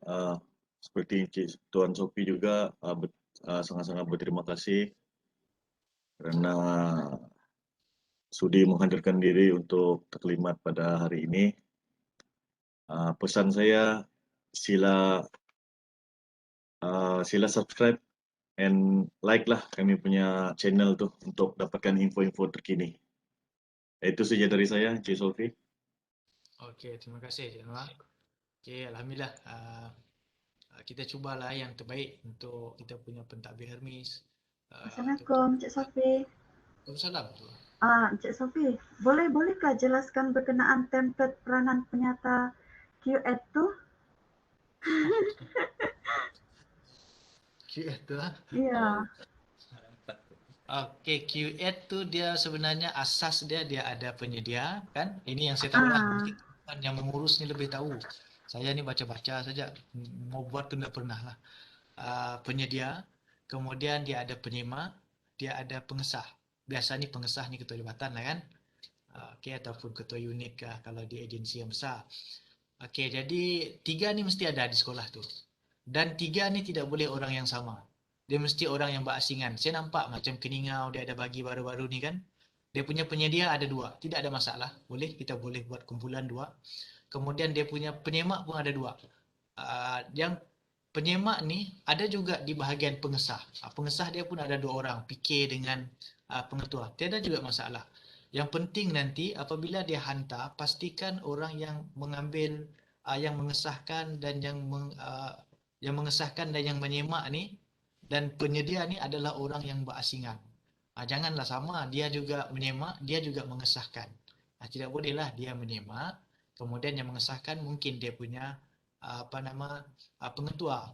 seperti Encik Tuan Sophie juga sangat-sangat berterima kasih kerana sudi menghadirkan diri untuk taklimat pada hari ini. Pesan saya, sila subscribe and like lah kami punya channel tu untuk dapatkan info-info terkini. Itu saja dari saya, Encik Sophie. Okey, terima kasih Encik Anwar. Okey, alhamdulillah kita cubalah yang terbaik untuk kita punya pentadbir Hermes. Assalamualaikum Encik Sophie. Waalaikumsalam. Encik Sophie, bolehkah jelaskan berkenaan template peranan penyata QED tu? QED tu Ya. Okey, QED tu dia sebenarnya asas dia ada penyedia kan. Ini yang saya tahu lah. Mungkin yang mengurus ni lebih tahu. Saya ni baca-baca saja. Mau buat tu tak pernah lah. Penyedia, kemudian dia ada penyemak, dia ada pengesah. Biasa ni pengesah ni ketua jabatan lah kan. Okey, ataupun ketua unit kah kalau di agensi yang besar. Okey, jadi 3 ni mesti ada di sekolah tu. Dan 3 ni tidak boleh orang yang sama. Dia mesti orang yang berasingan. Saya nampak macam Keningau dia ada bagi baru-baru ni kan. Dia punya penyedia ada 2. Tidak ada masalah. Kita boleh buat kumpulan 2. Kemudian dia punya penyemak pun ada 2. Yang penyemak ni ada juga di bahagian pengesah. Pengesah dia pun ada 2 orang. PK dengan pengetua. Tiada juga masalah. Yang penting nanti apabila dia hantar, pastikan orang yang mengambil, yang mengesahkan dan yang mengesahkan dan yang menyemak ni dan penyedia ni adalah orang yang berasingan. Janganlah sama, dia juga menyemak, dia juga mengesahkan. Tidak bolehlah dia menyemak, kemudian yang mengesahkan mungkin dia punya pengetua.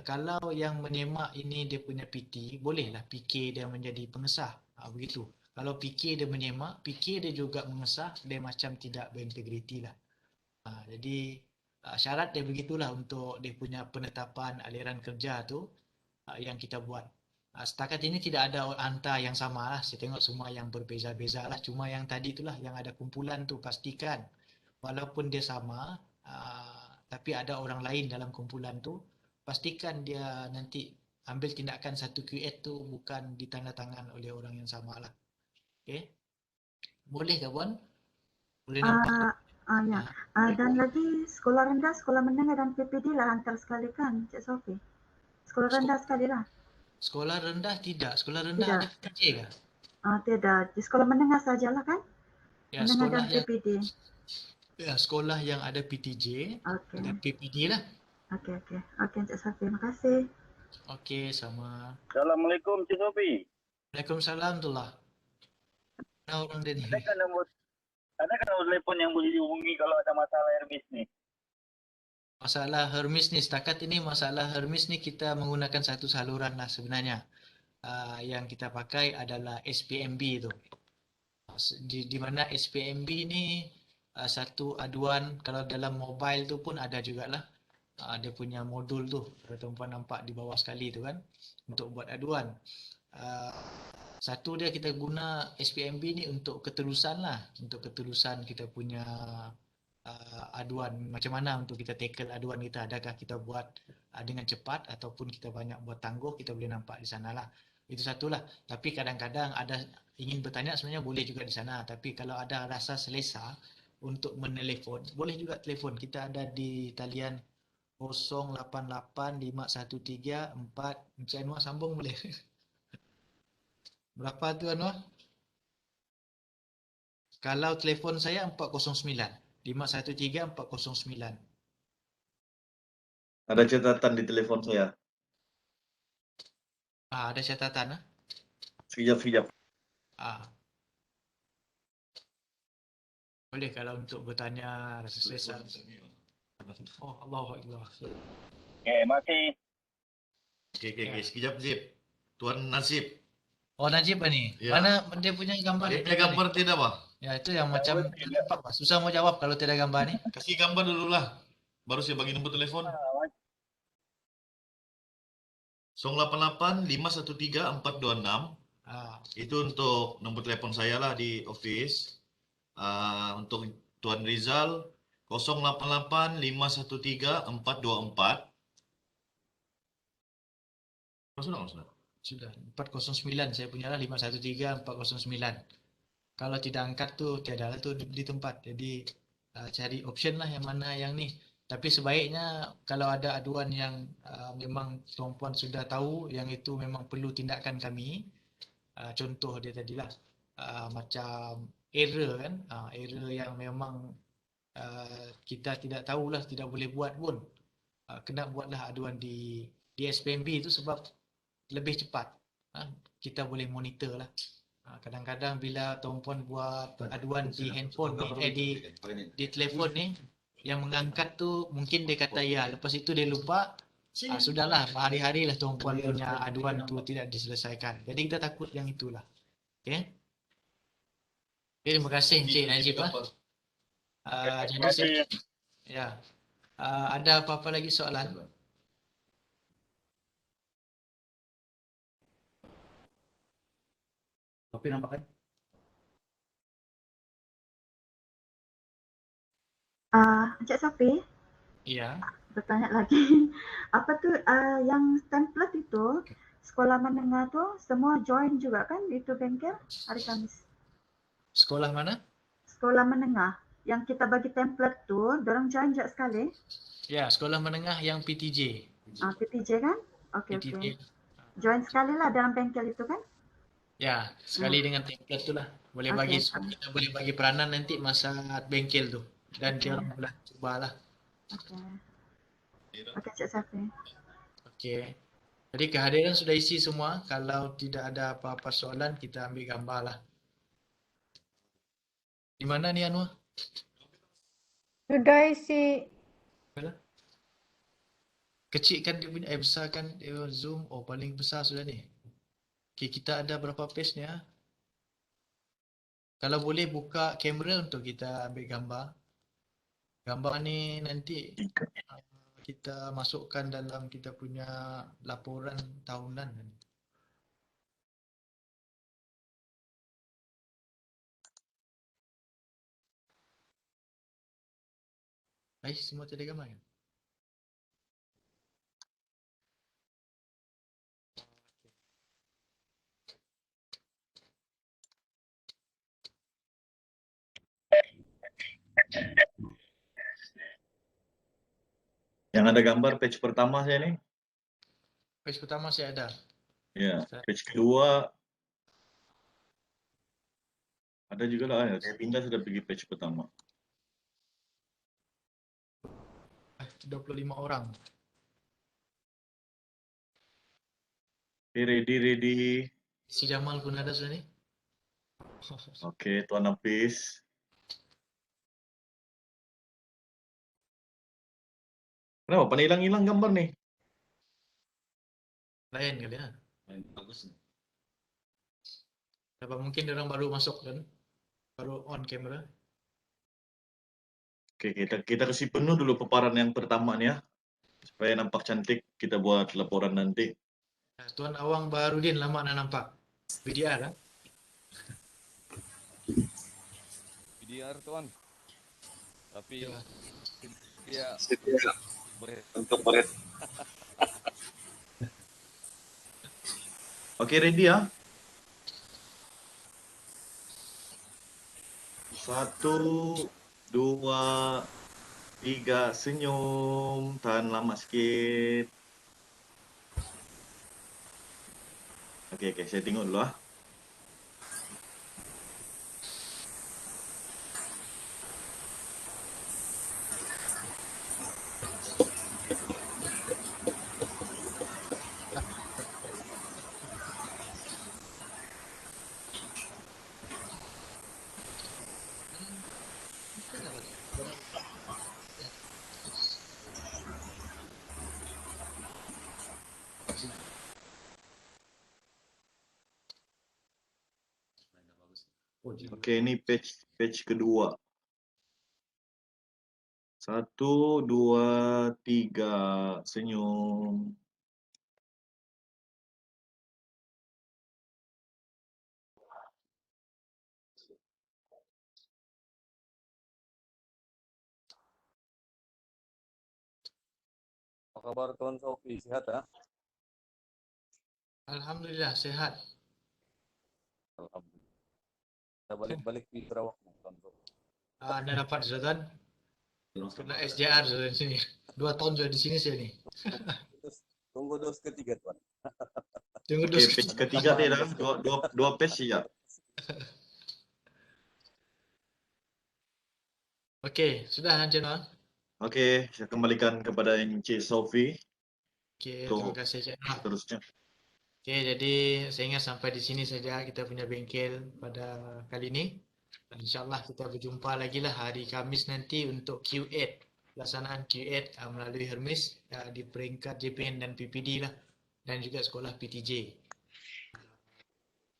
Kalau yang menyemak ini dia punya PT, bolehlah PK dia menjadi pengesah. Begitu. Kalau PK dia menyemak, PK dia juga mengesah, dia macam tidak berintegriti lah. Jadi syarat dia begitulah untuk dia punya penetapan aliran kerja tu yang kita buat. Setakat ini tidak ada hantar yang sama lah. Saya tengok semua yang berbeza-beza lah. Cuma yang tadi itulah yang ada kumpulan tu pastikan walaupun dia sama, tapi ada orang lain dalam kumpulan tu, pastikan dia nanti ambil tindakan satu QA tu bukan ditandatangan oleh orang yang sama lah. Okay. Boleh ke Puan? Boleh nampak? Ya. Dan lagi sekolah rendah, sekolah menengah dan PPD lah hantar sekali kan, Cik Sofi? Sekolah rendah sekali lah. Sekolah rendah tidak. Sekolah rendah ada PTJ ke? Tidak. Di sekolah menengah sajalah kan? Ya, Menengah sekolah dan yang PPD. ya, sekolah yang ada PTJ dan PPD lah. Okey, Cik Sofi. Terima kasih. Okey, sama. Assalamualaikum Cik Sofi. Waalaikumsalam Tullah. Mana orang dia ni? Ada nombor telefon yang boleh dihubungi kalau ada masalah Hermes ni? Masalah Hermes ni, setakat ini masalah Hermes ni kita menggunakan satu saluran lah sebenarnya. Yang kita pakai adalah SPMB tu. Di mana SPMB ni satu aduan, kalau dalam mobile tu pun ada jugalah. Dia punya modul tu, kalau tuan-puan nampak di bawah sekali tu kan, untuk buat aduan. Satu dia kita guna SPMB ni untuk keterusan lah, untuk keterusan kita punya aduan, macam mana untuk kita tackle aduan kita, adakah kita buat dengan cepat ataupun kita banyak buat tangguh, kita boleh nampak di sana lah. Itu satulah. Tapi kadang-kadang ada ingin bertanya sebenarnya boleh juga di sana, tapi kalau ada rasa selesa untuk menelefon, boleh juga telefon. Kita ada di talian 088513 Encik Anwar sambung boleh. Berapa tu Anwar? Kalau telefon saya 409 513 409. Ada catatan di telefon saya. Ada catatan. Sekejap. Boleh kalau untuk bertanya rasa selesa. Oh, Allahu Akbar. Masih. Okey, sekejap Zip. Tuan Nasib. Oh, Najib ni. Ya. Mana dia punya gambar? Dia punya gambar tidak apa? Ya, itu yang macam nampak Pak. Susah mau jawab kalau tidak gambar ni. Kasih gambar dulu lah. Baru saya bagi nombor telefon. 088 513 426. Itu untuk nombor telefon saya lah di office. Untuk Tuan Rizal 088 513 424. Sudah. Sudah. 409 saya punya lah, 513 409. Kalau tidak angkat tu tiada lah tu di tempat. Jadi cari option lah yang mana yang ni. Tapi sebaiknya kalau ada aduan yang memang tuan-puan sudah tahu yang itu memang perlu tindakan kami. Contoh dia tadilah macam error kan. Error yang memang kita tidak tahulah, tidak boleh buat pun. Kena buatlah aduan di SPMB itu sebab lebih cepat. Kita boleh monitor lah. Kadang-kadang bila tuan-puan buat aduan di handphone ni, di telefon ni, yang mengangkat tu mungkin dia kata ya, lepas itu dia lupa, sudahlah hari-hari lah tuan-puan punya aduan tu tidak diselesaikan. Jadi kita takut yang itulah. Okay? Terima kasih Encik Najib lah. Jadi saya, ya. Ada apa-apa lagi soalan? Sofi nampak kan? Encik Sofi? Iya. Bertanya lagi. Apa tu yang template itu, sekolah menengah tu semua join juga kan itu bengkel hari Kamis? Sekolah mana? Sekolah menengah. Yang kita bagi template tu, dorang join juga sekali? Ya, sekolah menengah yang PTJ. PTJ kan? Okey. PTJ. Join sekali lah dalam bengkel itu kan? Ya, sekali dengan template tu lah. Boleh bagi, kita boleh bagi peranan nanti masa bengkel tu. Dan dia orang boleh cubalah. Okey, Cik Safi. Okey. Jadi kehadiran sudah isi semua. Kalau tidak ada apa-apa soalan, kita ambil gambar lah. Di mana ni Anwar? Sudah isi. Kecilkan dia punya, besarkan dia Zoom. Oh, paling besar sudah ni. Okay, kita ada berapa page ni? Kalau boleh buka kamera untuk kita ambil gambar. Gambar ni nanti kita masukkan dalam kita punya laporan tahunan. Semua tak ada gambar kan? Yang ada gambar page pertama saya ni. Page pertama saya ada. Ya, page kedua ada juga lah. Saya pindah sudah pergi page pertama. 25 orang. Okay, ready. Si Jamal pun ada sudah ni. Okey, Tuan Hafiz. Kenapa pada hilang-hilang gambar ni? Lain kali ya. Bagus. Dapat mungkin orang baru masuk kan? Baru on kamera. Okey, kita kasi penuh dulu paparan yang pertama ni ya. Supaya nampak cantik kita buat laporan nanti. Tuan Awang Baharudin lama nak nampak. VDR kan? VDR tuan. Tapi dia untuk beres. Okey, ready ya. 1, 2, 3, senyum. Tahan lama sikit. Okey, saya tengok dulu lah. Okey, ini page kedua. 1, 2, 3, senyum. apa kabar Tuan Sofi? Sehat ya? Alhamdulillah sehat. Alhamdulillah. Kita balik-balik di Sarawak Tuan Sofi. Anda dapat sudah kan? Kena SJR sudah di sini. 2 tahun sudah di sini saya ni. Tunggu dos ketiga Tuan. Tunggu dos ketiga dia dah. Dua page siap. Okey, sudah Encik Noah? Okey, saya kembalikan kepada Encik Sofi. Okey, terima kasih Encik Noah. Terusnya. Okey, jadi saya ingat sampai di sini saja kita punya bengkel pada kali ini. Dan InsyaAllah kita berjumpa lagi lah hari Khamis nanti untuk Q8. Pelaksanaan Q8 melalui Hermes di peringkat JPN dan PPD lah. Dan juga sekolah PTJ.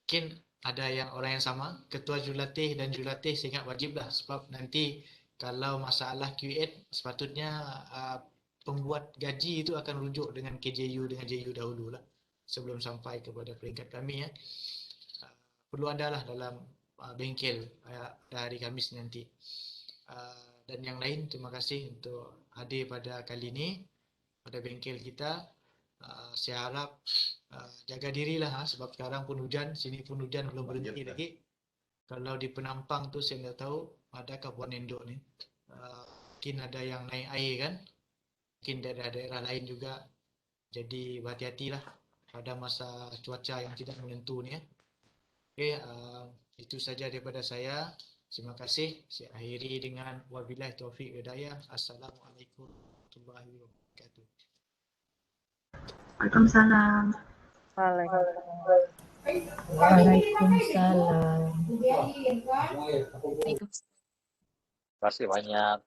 Mungkin ada yang orang yang sama, Ketua Jurulatih dan Jurulatih saya ingat wajib lah. Sebab nanti kalau masalah Q8 sepatutnya pembuat gaji itu akan rujuk dengan KJU dengan JU dahulu lah. Sebelum sampai kepada peringkat kami ya. Perlu ada lah dalam bengkel dari Khamis nanti. Dan yang lain terima kasih untuk hadir pada kali ini pada bengkel kita. Saya harap jaga dirilah sebab sekarang pun hujan, sini pun hujan belum berhenti lagi. Kalau di Penampang tu saya tak tahu adakah buat endok ni. Mungkin ada yang naik air kan. Mungkin daerah-daerah lain juga. Jadi berhati-hatilah pada masa cuaca yang tidak menentu ni ya. Okey, itu saja daripada saya. Terima kasih. Saya akhiri dengan wabillahi taufiq hidayah. Assalamualaikum warahmatullahi wabarakatuh. Waalaikumsalam. Waalaikumsalam. Terima kasih banyak.